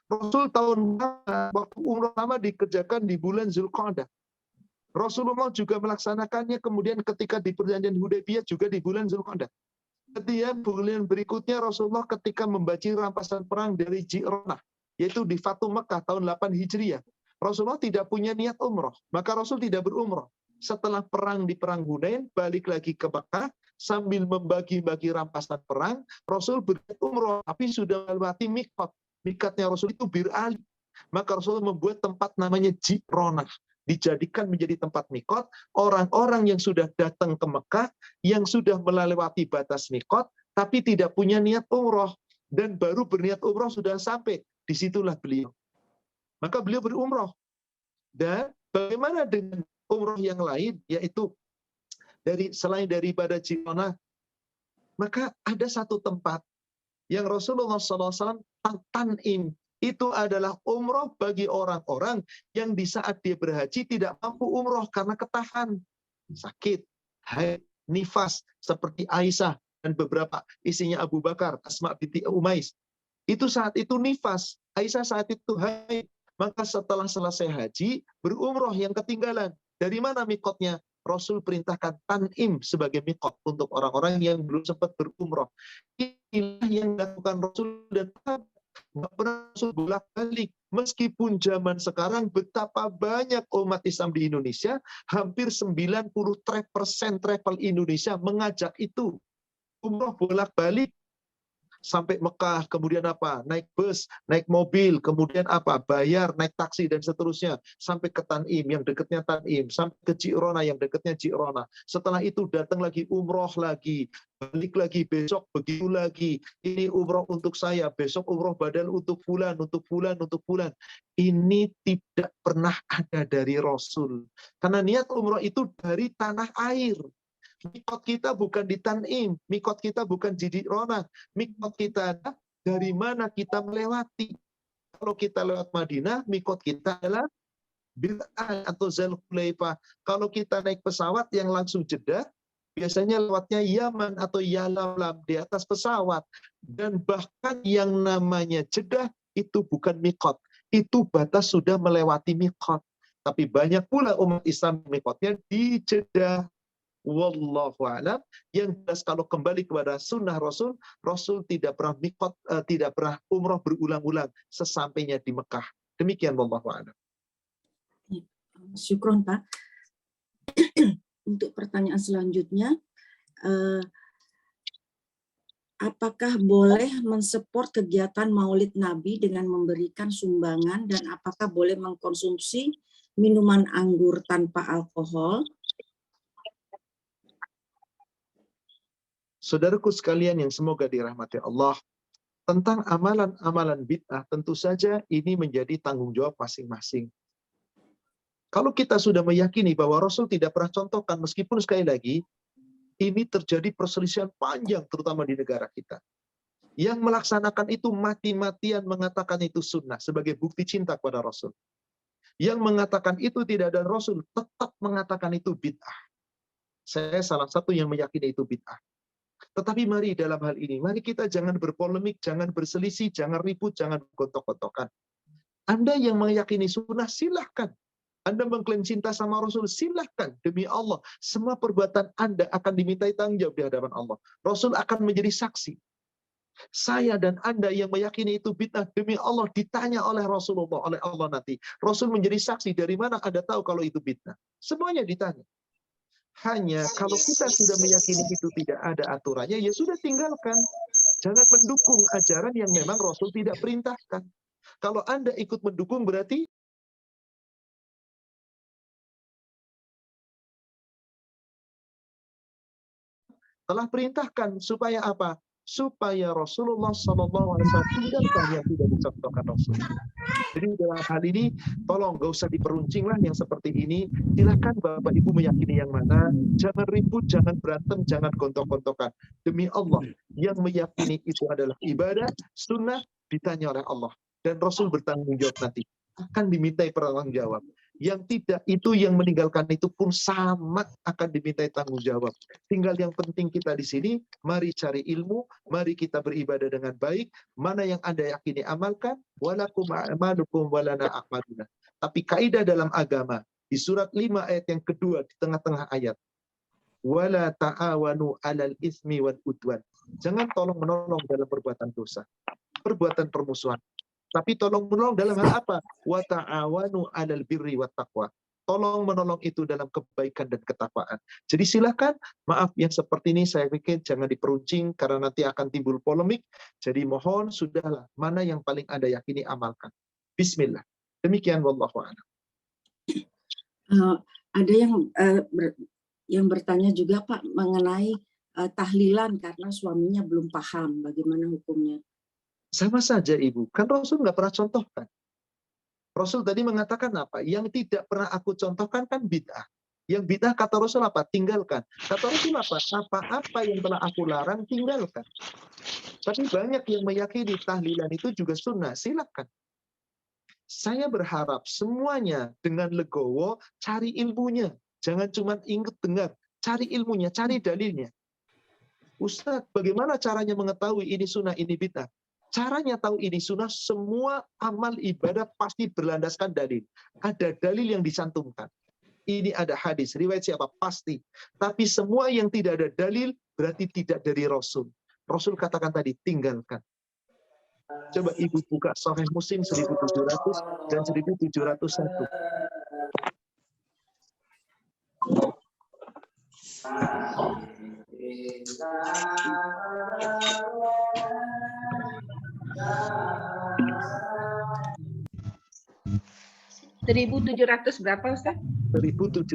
Rasul tahun waktu umroh pertama dikerjakan di bulan Zulqa'dah. Rasulullah juga melaksanakannya kemudian ketika di perjanjian Hudaybiyah juga di bulan Zulqa'dah. Kemudian bulan berikutnya Rasulullah ketika membaci rampasan perang dari Ji'ronah, yaitu di Fatu Mekah tahun 8 Hijriah. Rasulullah tidak punya niat umroh, maka Rasul tidak berumroh. Setelah perang di perang Hunain, balik lagi ke Mekah, sambil membagi-bagi rampasan perang, Rasul berniat umroh, tapi sudah melewati mikot. Mikatnya Rasul itu Bir Ali. Maka Rasul membuat tempat namanya Ji'ronah, dijadikan menjadi tempat mikot. Orang-orang yang sudah datang ke Mekah, yang sudah melewati batas mikot, tapi tidak punya niat umroh, dan baru berniat umroh sudah sampai, disitulah beliau. Maka beliau berumroh. Dan bagaimana dengan umroh yang lain, yaitu selain daripada Ji'ronah, maka ada satu tempat yang Rasulullah SAW Tanim. Itu adalah umroh bagi orang-orang yang di saat dia berhaji tidak mampu umroh karena ketahan, sakit, haid, nifas, seperti Aisyah dan beberapa istrinya Abu Bakar, Asma binti Umais. Itu saat itu nifas, Aisyah saat itu haid. Maka setelah selesai haji, berumroh yang ketinggalan. Dari mana mikotnya? Rasul perintahkan Tan'im sebagai mikot untuk orang-orang yang belum sempat berumroh. Inilah yang dilakukan Rasul dan nggak pernah Rasul bolak-balik. Meskipun zaman sekarang betapa banyak umat Islam di Indonesia, hampir 90% travel Indonesia mengajak itu. Umroh bolak-balik sampai Mekah, kemudian apa? Naik bus, naik mobil, kemudian apa? Bayar, naik taksi dan seterusnya sampai ke Tan'im yang dekatnya Tan'im, sampai ke Ji'rona yang dekatnya Ji'rona. Setelah itu datang lagi umroh lagi, balik lagi besok begitu lagi. Ini umroh untuk saya, besok umroh badal untuk fulan, untuk fulan, untuk fulan. Ini tidak pernah ada dari Rasul. Karena niat umroh itu dari tanah air. Mikot kita bukan di Tan'im, mikot kita bukan di Ji'rona, mikot kita adalah dari mana kita melewati. Kalau kita lewat Madinah, mikot kita adalah Bil'ah atau Zulhulaifah. Kalau kita naik pesawat yang langsung Jeddah, biasanya lewatnya Yaman atau Yalamlam di atas pesawat. Dan bahkan yang namanya Jeddah itu bukan mikot, itu batas sudah melewati mikot. Tapi banyak pula umat Islam mikotnya di Jeddah. Wallahu a'lam. Yang jelas kalau kembali kepada sunnah Rasul, Rasul tidak pernah mikot, tidak pernah umroh berulang-ulang sesampainya di Mekah. Demikian wallahu a'lam. Syukron, Pak. Untuk pertanyaan selanjutnya, apakah boleh mensupport kegiatan Maulid Nabi dengan memberikan sumbangan, dan apakah boleh mengkonsumsi minuman anggur tanpa alkohol? Saudaraku sekalian yang semoga dirahmati Allah, tentang amalan-amalan bid'ah tentu saja ini menjadi tanggung jawab masing-masing. Kalau kita sudah meyakini bahwa Rasul tidak pernah contohkan, meskipun sekali lagi ini terjadi perselisihan panjang terutama di negara kita. Yang melaksanakan itu mati-matian mengatakan itu sunnah sebagai bukti cinta kepada Rasul. Yang mengatakan itu tidak ada Rasul tetap mengatakan itu bid'ah. Saya salah satu yang meyakini itu bid'ah. Tetapi mari dalam hal ini, mari kita jangan berpolemik, jangan berselisih, jangan ribut, jangan gontok-gontokan. Anda yang meyakini sunnah, silahkan. Anda mengklaim cinta sama Rasul, silahkan. Demi Allah, semua perbuatan Anda akan dimintai tanggung jawab di hadapan Allah. Rasul akan menjadi saksi. Saya dan Anda yang meyakini itu bid'ah, demi Allah ditanya oleh Rasulullah, oleh Allah nanti. Rasul menjadi saksi, dari mana Anda tahu kalau itu bid'ah? Semuanya ditanya. Hanya kalau kita sudah meyakini itu tidak ada aturannya, ya sudah tinggalkan. Jangan mendukung ajaran yang memang Rasul tidak perintahkan. Kalau Anda ikut mendukung berarti telah perintahkan supaya apa? Supaya Rasulullah SAW tinggalkan yang tidak dicontohkan Rasul. Jadi dalam hal ini, tolong gak usah diperuncing lah yang seperti ini. Silakan Bapak Ibu meyakini yang mana. Jangan ribut, jangan berantem, jangan gontok-gontokan. Demi Allah, yang meyakini itu adalah ibadah, sunnah, ditanya oleh Allah. Dan Rasul bertanggung jawab nanti. Akan dimintai pertanggung jawab. Yang tidak itu, yang meninggalkan itu pun sama akan dimintai tanggung jawab. Tinggal yang penting kita di sini, mari cari ilmu, mari kita beribadah dengan baik. Mana yang Anda yakini amalkan, walakum a'malukum walana a'maluna. Tapi kaidah dalam agama di surat 5 ayat yang kedua di tengah-tengah ayat, wala ta'awanu 'alal ismi wal udwan. Jangan tolong menolong dalam perbuatan dosa, perbuatan permusuhan. Tapi tolong menolong dalam hal apa? Wa ta'awanu 'alal birri wat taqwa. Tolong menolong itu dalam kebaikan dan ketakwaan. Jadi silakan, maaf yang seperti ini saya pikir jangan diperuncing karena nanti akan timbul polemik. Jadi mohon sudahlah, mana yang paling Anda yakini amalkan. Bismillah. Demikian wallahu a'lam. Ada yang bertanya juga Pak mengenai tahlilan karena suaminya belum paham bagaimana hukumnya. Sama saja Ibu, kan Rasul nggak pernah contohkan. Rasul tadi mengatakan apa? Yang tidak pernah aku contohkan kan bid'ah. Yang bid'ah kata Rasul apa? Tinggalkan. Kata Rasul apa? Apa-apa yang telah aku larang, tinggalkan. Tapi banyak yang meyakini tahlilan itu juga sunnah. Silakan. Saya berharap semuanya dengan legowo, cari ilmunya. Jangan cuma ingat dengar. Cari ilmunya, cari dalilnya. Ustadz, bagaimana caranya mengetahui ini sunnah, ini bid'ah? Caranya tahu ini sunnah, semua amal ibadah pasti berlandaskan dalil. Ada dalil yang dicantumkan. Ini ada hadis, riwayat siapa? Pasti. Tapi semua yang tidak ada dalil berarti tidak dari Rasul. Rasul katakan tadi, tinggalkan. Coba ibu buka Sahih Muslim 1700 dan 1701. (1700) berapa, Ustaz? 1700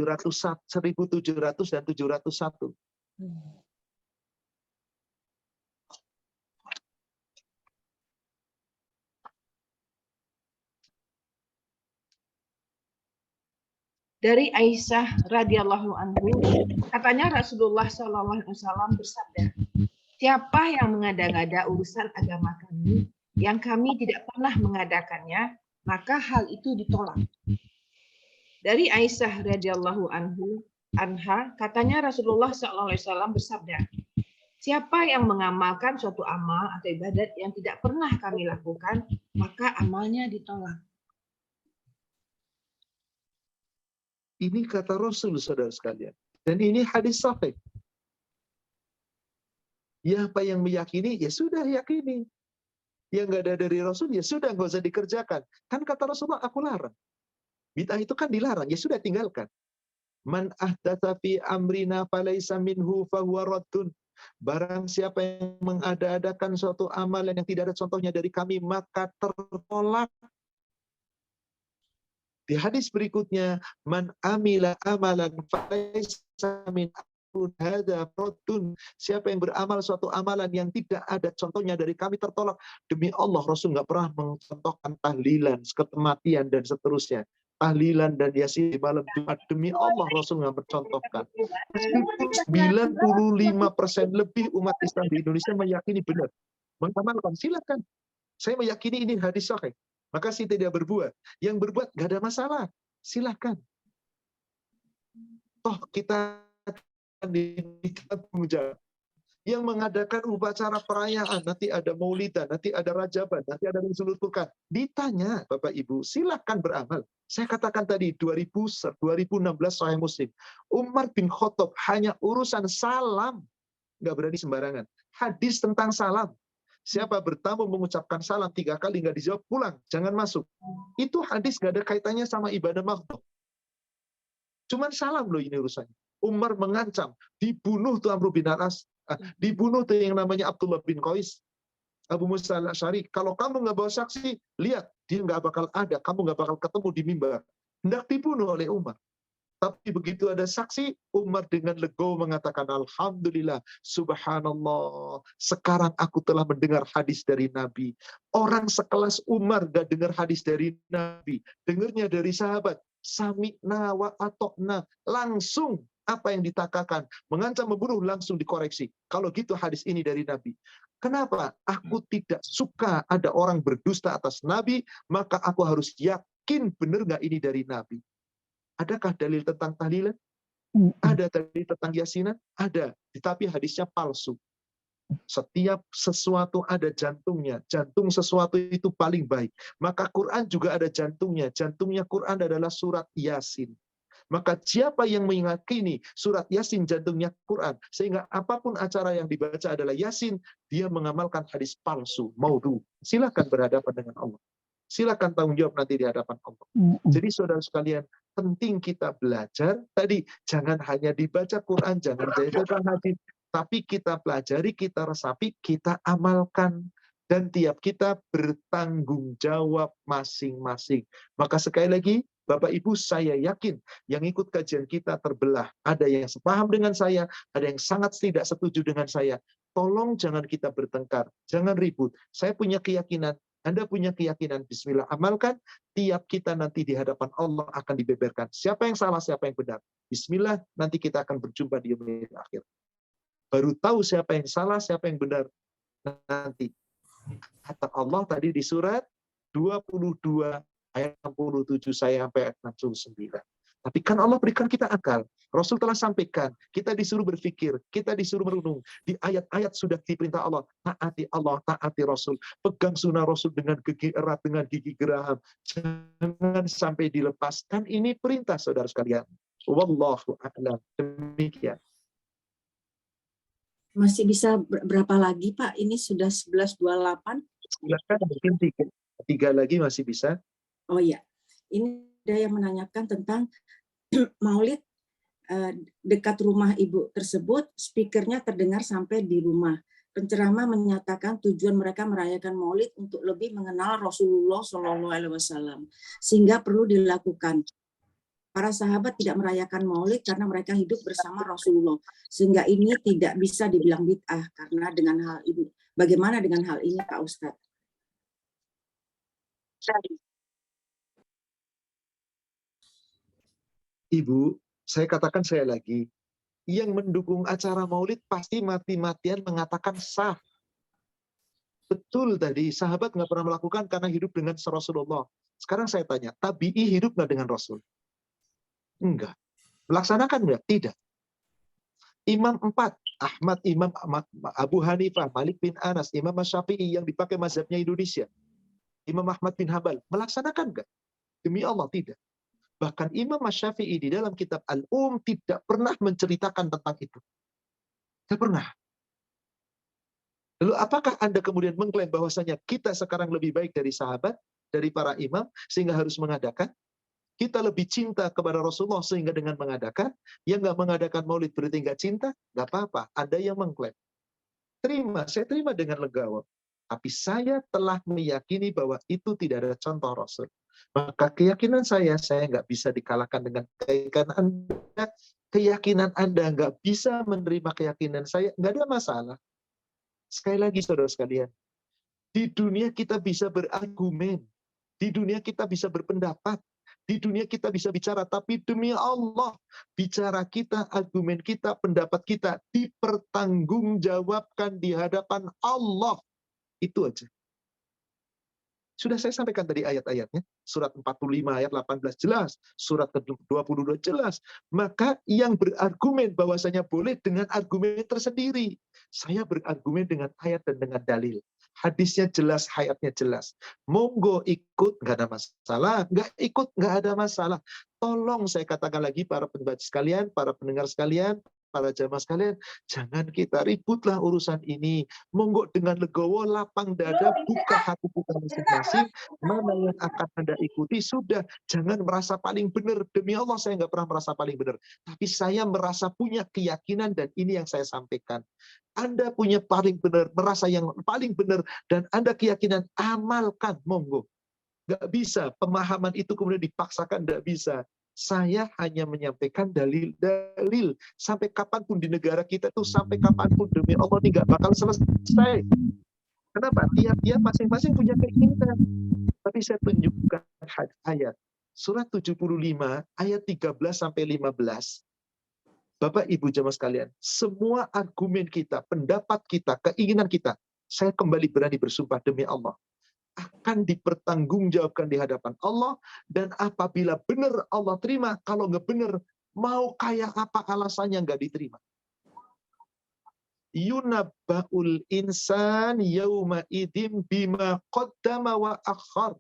dan 701. Dari Aisyah radhiyallahu anhu, katanya Rasulullah SAW bersabda, siapa yang mengada-ngada urusan agama kami yang kami tidak pernah mengadakannya, maka hal itu ditolak. Dari Aisyah radhiyallahu anha, katanya Rasulullah SAW bersabda, siapa yang mengamalkan suatu amal atau ibadat yang tidak pernah kami lakukan, maka amalnya ditolak. Ini kata Rasul, saudara sekalian. Dan ini hadis sahih. Ya, apa yang meyakini, ya sudah yakini. Yang nggak ada dari Rasul, ya sudah, nggak usah dikerjakan. Kan kata Rasulullah, aku larang. Bid'ah itu kan dilarang, ya sudah tinggalkan. Man ahdatsa fi amrina falaysa minhu fahuwa raddun. Barang siapa yang mengada-adakan suatu amalan yang tidak ada contohnya dari kami, maka tertolak. Di hadis berikutnya, man amila amalan falaysa min hadza raddun. Siapa yang beramal suatu amalan yang tidak ada contohnya dari kami, tertolak. Demi Allah, Rasul nggak pernah mencontohkan tahlilan, kematian dan seterusnya. Tahlilan dan yasin di malam Jumat, demi Allah Rasul nggak mencontohkan. Meskipun 95% lebih umat Islam di Indonesia meyakini benar, mengamalkan, silakan. Saya meyakini ini hadis sahih, maka saya tidak berbuat. Yang berbuat nggak ada masalah, silakan. Toh kita tanggung jawab. Yang mengadakan upacara perayaan, nanti ada maulidan, nanti ada rajaban, nanti ada nuzulul Quran. Ditanya, Bapak Ibu, silahkan beramal. Saya katakan tadi, 2016 Sahih Muslim. Umar bin Khattab hanya urusan salam. Nggak berani sembarangan. Hadis tentang salam. Siapa bertamu mengucapkan salam 3 kali, nggak dijawab, pulang, jangan masuk. Itu hadis nggak ada kaitannya sama ibadah makhluk. Cuman salam loh ini urusannya. Umar mengancam, dibunuh tuh Amr bin Al-As. Dibunuh tuh yang namanya Abdullah bin Qais, Abu Musa al-Asy'ari. Kalau kamu nggak bawa saksi, lihat dia nggak bakal ada, kamu nggak bakal ketemu di mimbar. Hendak dibunuh oleh Umar. Tapi begitu ada saksi, Umar dengan legowo mengatakan, Alhamdulillah, Subhanallah, sekarang aku telah mendengar hadis dari Nabi. Orang sekelas Umar gak dengar hadis dari Nabi, dengarnya dari sahabat. Sami'na wa atokna, langsung apa yang dikatakan, mengancam membunuh langsung dikoreksi. Kalau gitu hadis ini dari Nabi. Kenapa? Aku tidak suka ada orang berdusta atas Nabi, maka aku harus yakin benar nggak ini dari Nabi. Adakah dalil tentang tahlilan? Ada dalil tentang yasinan? Ada, tetapi hadisnya palsu. Setiap sesuatu ada jantungnya. Jantung sesuatu itu paling baik. Maka Quran juga ada jantungnya. Jantungnya Quran adalah surat Yasin. Maka siapa yang meyakini surat Yasin jantungnya Quran, sehingga apapun acara yang dibaca adalah Yasin, dia mengamalkan hadis palsu, maudhu. Silakan berhadapan dengan Allah. Silakan tanggung jawab nanti di hadapan Allah. Jadi saudara sekalian, penting kita belajar. Tadi jangan hanya dibaca Quran, jangan jaga hadis, tapi kita pelajari, kita resapi, kita amalkan. Dan tiap kita bertanggung jawab masing-masing. Maka sekali lagi, Bapak Ibu, saya yakin yang ikut kajian kita terbelah. Ada yang sepaham dengan saya, ada yang sangat tidak setuju dengan saya. Tolong jangan kita bertengkar, jangan ribut. Saya punya keyakinan, Anda punya keyakinan, bismillah, amalkan. Tiap kita nanti di hadapan Allah akan dibeberkan. Siapa yang salah, siapa yang benar. Bismillah, nanti kita akan berjumpa di yaumil akhir. Baru tahu siapa yang salah, siapa yang benar nanti. Kata Allah tadi di surat 22 ayat 67 saya sampai ayat 69. Tapi kan Allah berikan kita akal. Rasul telah sampaikan, kita disuruh berpikir, kita disuruh merenung. Di ayat-ayat sudah diperintah Allah, taati Rasul. Pegang sunnah Rasul dengan gigi erat, dengan gigi geraham. Jangan sampai dilepaskan. Ini perintah saudara sekalian. Wallahu a'lam. Demikian. Masih bisa berapa lagi Pak? Ini sudah 11.28. Silakan, mungkin tiga lagi masih bisa. Oh iya, ini ada yang menanyakan tentang maulid dekat rumah ibu tersebut, speakernya terdengar sampai di rumah. Penceramah menyatakan tujuan mereka merayakan maulid untuk lebih mengenal Rasulullah SAW, sehingga perlu dilakukan. Para sahabat tidak merayakan maulid karena mereka hidup bersama Rasulullah, sehingga ini tidak bisa dibilang bid'ah. Karena dengan hal ini, bagaimana dengan hal ini Pak Ustadz? Ibu, saya katakan saya lagi, yang mendukung acara maulid pasti mati-matian mengatakan sah. Betul tadi, sahabat nggak pernah melakukan karena hidup dengan Rasulullah. Sekarang saya tanya, tabi'i hidup nggak dengan Rasul? Enggak. Melaksanakan nggak? Tidak. Imam 4, Ahmad, Imam Abu Hanifah, Malik bin Anas, Imam Syafi'i yang dipakai mazhabnya Indonesia, Imam Ahmad bin Hambal, melaksanakan nggak? Demi Allah, tidak. Bahkan Imam Syafi'i di dalam kitab Al-Um tidak pernah menceritakan tentang itu. Tidak pernah. Lalu apakah Anda kemudian mengklaim bahwasanya kita sekarang lebih baik dari sahabat, dari para imam, sehingga harus mengadakan? Kita lebih cinta kepada Rasulullah sehingga dengan mengadakan? Yang nggak mengadakan maulid berarti nggak cinta? Nggak apa-apa. Anda yang mengklaim. Terima, saya terima dengan legawa. Tapi saya telah meyakini bahwa itu tidak ada contoh Rasul. Maka keyakinan saya nggak bisa dikalahkan dengan keyakinan Anda. Keyakinan Anda nggak bisa menerima keyakinan saya, nggak ada masalah. Sekali lagi saudara sekalian, di dunia kita bisa berargumen, di dunia kita bisa berpendapat, di dunia kita bisa bicara, tapi demi Allah, bicara kita, argumen kita, pendapat kita dipertanggungjawabkan di hadapan Allah. Itu aja. Sudah saya sampaikan tadi ayat-ayatnya. Surat 45 ayat 18 jelas. Surat ke-22 jelas. Maka yang berargumen bahwasanya boleh dengan argumen tersendiri. Saya berargumen dengan ayat dan dengan dalil. Hadisnya jelas, ayatnya jelas. Monggo ikut, nggak ada masalah. Nggak ikut, nggak ada masalah. Tolong saya katakan lagi para pembaca sekalian, para pendengar sekalian, para jamaah sekalian, jangan kita ributlah urusan ini. Monggo dengan legowo, lapang dada, buka hati kita masing-masing. Mana yang akan Anda ikuti, sudah. Jangan merasa paling benar. Demi Allah, saya nggak pernah merasa paling benar. Tapi saya merasa punya keyakinan dan ini yang saya sampaikan. Anda punya paling benar, merasa yang paling benar, dan Anda keyakinan, amalkan, monggo. Nggak bisa, pemahaman itu kemudian dipaksakan, nggak bisa. Saya hanya menyampaikan dalil-dalil. Sampai kapanpun di negara kita tuh, sampai kapanpun demi Allah ini nggak bakal selesai. Kenapa? Tiap-tiap masing-masing punya keinginan. Tapi saya tunjukkan ayat. Surat 75, ayat 13-15. Bapak, Ibu, jemaah sekalian, semua argumen kita, pendapat kita, keinginan kita, saya kembali berani bersumpah demi Allah, akan dipertanggungjawabkan di hadapan Allah, dan apabila benar Allah terima, kalau nggak benar, mau kayak apa alasannya nggak diterima. Yunabba'ul insan yauma idim bima qaddama wa akhar.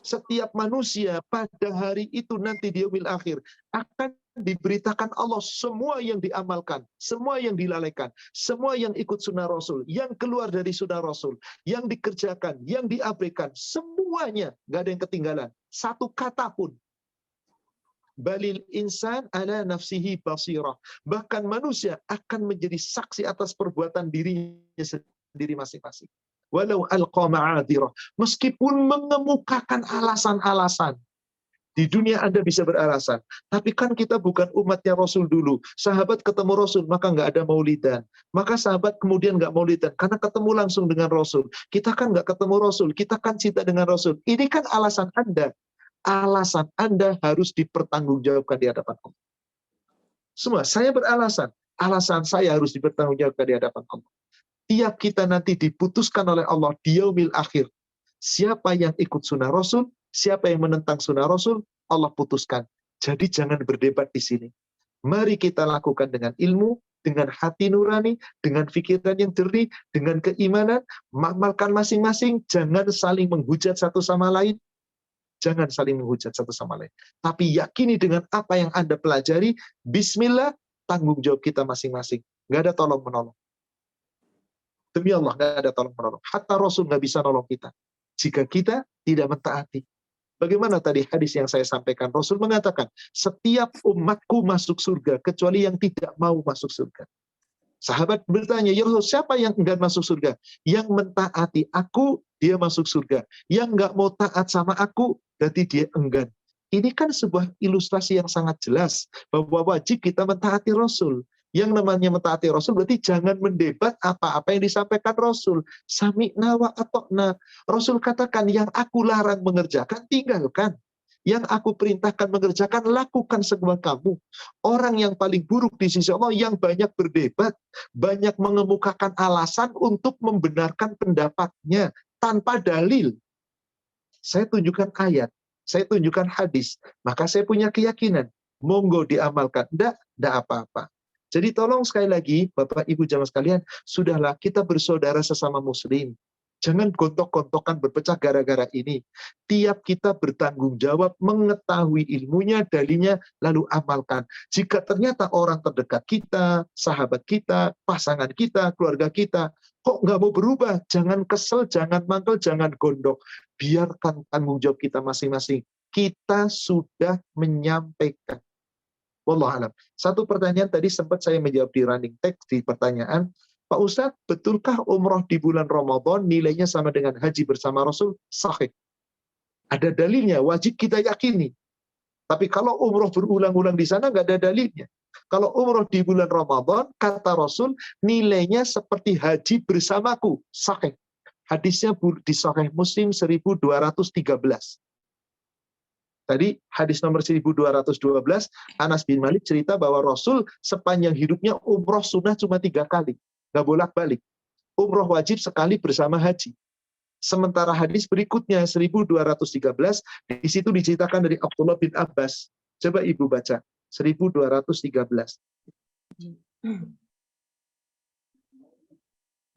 Setiap manusia pada hari itu nanti di yaumil akhir akan diberitakan Allah semua yang diamalkan, semua yang dilalaikan, semua yang ikut sunnah Rasul, yang keluar dari sunnah Rasul, yang dikerjakan, yang diabaikan, semuanya nggak ada yang ketinggalan, satu kata pun. Balil insan ala nafsihi basirah. Bahkan manusia akan menjadi saksi atas perbuatan dirinya sendiri masing-masing. Walau alqa ma'adhirah. Meskipun mengemukakan alasan-alasan. Di dunia Anda bisa beralasan. Tapi kan kita bukan umatnya Rasul dulu. Sahabat ketemu Rasul, maka nggak ada maulidan. Maka sahabat kemudian nggak maulidan. Karena ketemu langsung dengan Rasul. Kita kan nggak ketemu Rasul. Kita kan cinta dengan Rasul. Ini kan alasan Anda. Alasan Anda harus dipertanggungjawabkan di hadapan Allah. Semua, saya beralasan. Alasan saya harus dipertanggungjawabkan di hadapan Allah. Tiap kita nanti diputuskan oleh Allah di yaumil akhir. Siapa yang ikut sunnah Rasul, siapa yang menentang sunnah Rasul, Allah putuskan. Jadi jangan berdebat di sini. Mari kita lakukan dengan ilmu, dengan hati nurani, dengan pikiran yang jernih, dengan keimanan, mengamalkan masing-masing, jangan saling menghujat satu sama lain. Jangan saling menghujat satu sama lain. Tapi yakini dengan apa yang Anda pelajari, bismillah, tanggung jawab kita masing-masing. Nggak ada tolong-menolong. Demi Allah, nggak ada tolong-menolong. Hatta Rasul nggak bisa nolong kita. Jika kita tidak mentaati. Bagaimana tadi hadis yang saya sampaikan? Rasul mengatakan, setiap umatku masuk surga, kecuali yang tidak mau masuk surga. Sahabat bertanya, ya Rasul, siapa yang enggan masuk surga? Yang mentaati aku, dia masuk surga. Yang nggak mau taat sama aku, berarti dia enggan. Ini kan sebuah ilustrasi yang sangat jelas, bahwa wajib kita mentaati Rasul. Yang namanya mentaati Rasul berarti jangan mendebat apa-apa yang disampaikan Rasul. Sami'na wa ata'na. Rasul katakan, yang aku larang mengerjakan, tinggalkan. Yang aku perintahkan mengerjakan, lakukan semua kamu. Orang yang paling buruk di sisi Allah, yang banyak berdebat, banyak mengemukakan alasan untuk membenarkan pendapatnya, tanpa dalil. Saya tunjukkan ayat, saya tunjukkan hadis, maka saya punya keyakinan. Monggo diamalkan. Enggak apa-apa. Jadi tolong sekali lagi, Bapak Ibu jamaah sekalian, sudahlah kita bersaudara sesama muslim. Jangan gontok-gontokan berpecah gara-gara ini. Tiap kita bertanggung jawab, mengetahui ilmunya, dalilnya, lalu amalkan. Jika ternyata orang terdekat kita, sahabat kita, pasangan kita, keluarga kita, kok nggak mau berubah? Jangan kesel, jangan mangkel, jangan gondok. Biarkan tanggung jawab kita masing-masing. Kita sudah menyampaikan. Wallahualam. Satu pertanyaan tadi sempat saya menjawab di running text di pertanyaan, Pak Ustadz, betulkah umroh di bulan Ramadan nilainya sama dengan haji bersama Rasul? Sahih. Ada dalilnya, wajib kita yakini. Tapi kalau umroh berulang-ulang di sana, nggak ada dalilnya. Kalau umroh di bulan Ramadan, kata Rasul, nilainya seperti haji bersamaku. Sahih. Hadisnya di Sahih Muslim 1213. Tadi hadis nomor 1212, Anas bin Malik cerita bahwa Rasul sepanjang hidupnya umroh sunnah cuma 3 kali. Nggak bolak-balik. Umroh wajib sekali bersama haji. Sementara hadis berikutnya 1213, di situ diceritakan dari Abdullah bin Abbas. Coba Ibu baca, 1213.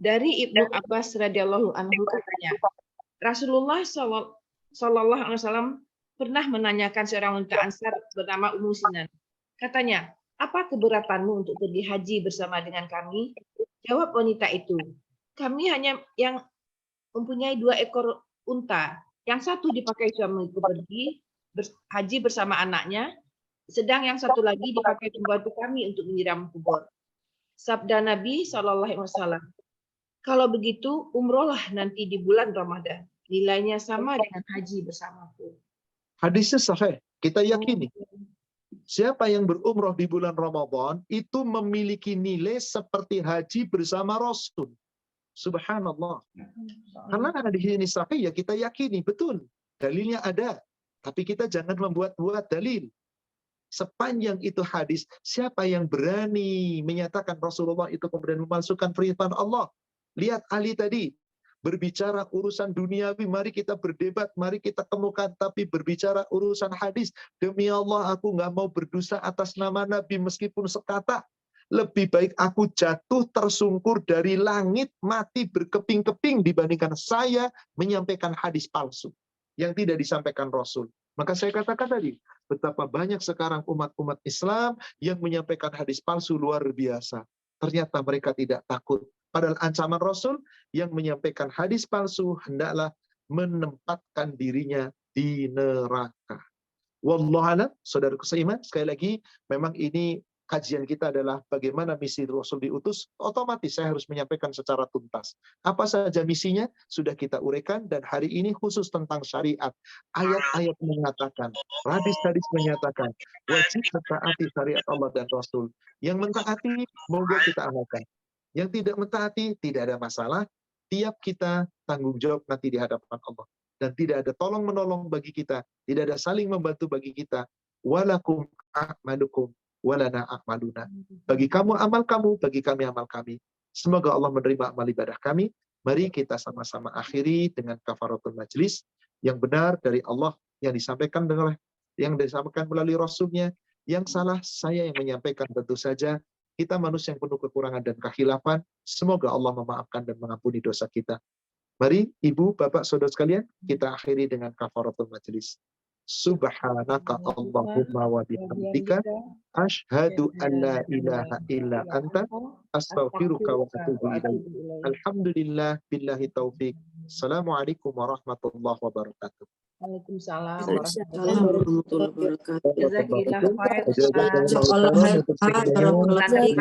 Dari Ibnu Abbas radhiyallahu anhu katanya, Rasulullah sallallahu alaihi wasallam pernah menanyakan seorang wanita Ansar bernama Ummu Sinan. Katanya, apa keberatanmu untuk pergi haji bersama dengan kami? Jawab wanita itu, kami hanya yang mempunyai 2 ekor unta. Yang satu dipakai suamiku pergi haji bersama anaknya, sedang yang satu lagi dipakai pembantu kami untuk menyiram kubur. Sabda Nabi SAW, kalau begitu umrohlah nanti di bulan Ramadan. Nilainya sama dengan haji bersamaku. Hadisnya sahih, kita yakini. Siapa yang berumroh di bulan Ramadan, itu memiliki nilai seperti haji bersama Rasul. Subhanallah. Karena di sini sahih, ya kita yakini, betul. Dalilnya ada. Tapi kita jangan membuat-buat dalil. Sepanjang itu hadis, siapa yang berani menyatakan Rasulullah itu kemudian memalsukan firman Allah? Lihat Ali tadi, berbicara urusan duniawi, mari kita berdebat, mari kita kemukan, tapi berbicara urusan hadis, demi Allah aku nggak mau berdosa atas nama Nabi meskipun sekata. Lebih baik aku jatuh tersungkur dari langit, mati berkeping-keping dibandingkan saya menyampaikan hadis palsu yang tidak disampaikan Rasul. Maka saya katakan tadi, betapa banyak sekarang umat-umat Islam yang menyampaikan hadis palsu luar biasa. Ternyata mereka tidak takut. Padahal ancaman Rasul yang menyampaikan hadis palsu hendaklah menempatkan dirinya di neraka. Wallahu a'lam, saudaraku seiman, sekali lagi memang ini kajian kita adalah bagaimana misi Rasul diutus. Otomatis saya harus menyampaikan secara tuntas. Apa saja misinya sudah kita uraikan, dan hari ini khusus tentang syariat. Ayat-ayat mengatakan, hadis-hadis menyatakan wajib mentaati syariat Allah dan Rasul. Yang mentaati monggo kita amalkan. Yang tidak mentaati, tidak ada masalah. Tiap kita tanggung jawab nanti di hadapan Allah. Dan tidak ada tolong-menolong bagi kita. Tidak ada saling membantu bagi kita. Walakum a'malukum, walana a'maluna. Bagi kamu amal kamu, bagi kami amal kami. Semoga Allah menerima amal ibadah kami. Mari kita sama-sama akhiri dengan kafaratul majlis. Yang benar dari Allah yang disampaikan oleh yang disampaikan melalui Rasulnya. Yang salah saya yang menyampaikan, tentu saja kita manusia yang penuh kekurangan dan kekhilafan. Semoga Allah memaafkan dan mengampuni dosa kita. Mari Ibu, Bapak, Saudara sekalian, kita akhiri dengan kafaratul majelis. Subhanaka Allahumma wa bihamdika asyhadu an la ilaha illa anta astaghfiruka wa atubu ilaik. Alhamdulillah billahi taufik. Assalamualaikum warahmatullahi wabarakatuh. Waalaikumsalam Waalaikumsalam warahmatullahi wabarakatuh. Jazakillah khair, Ustaz. Jazakallah khair, Pak. Barakallahu fiik.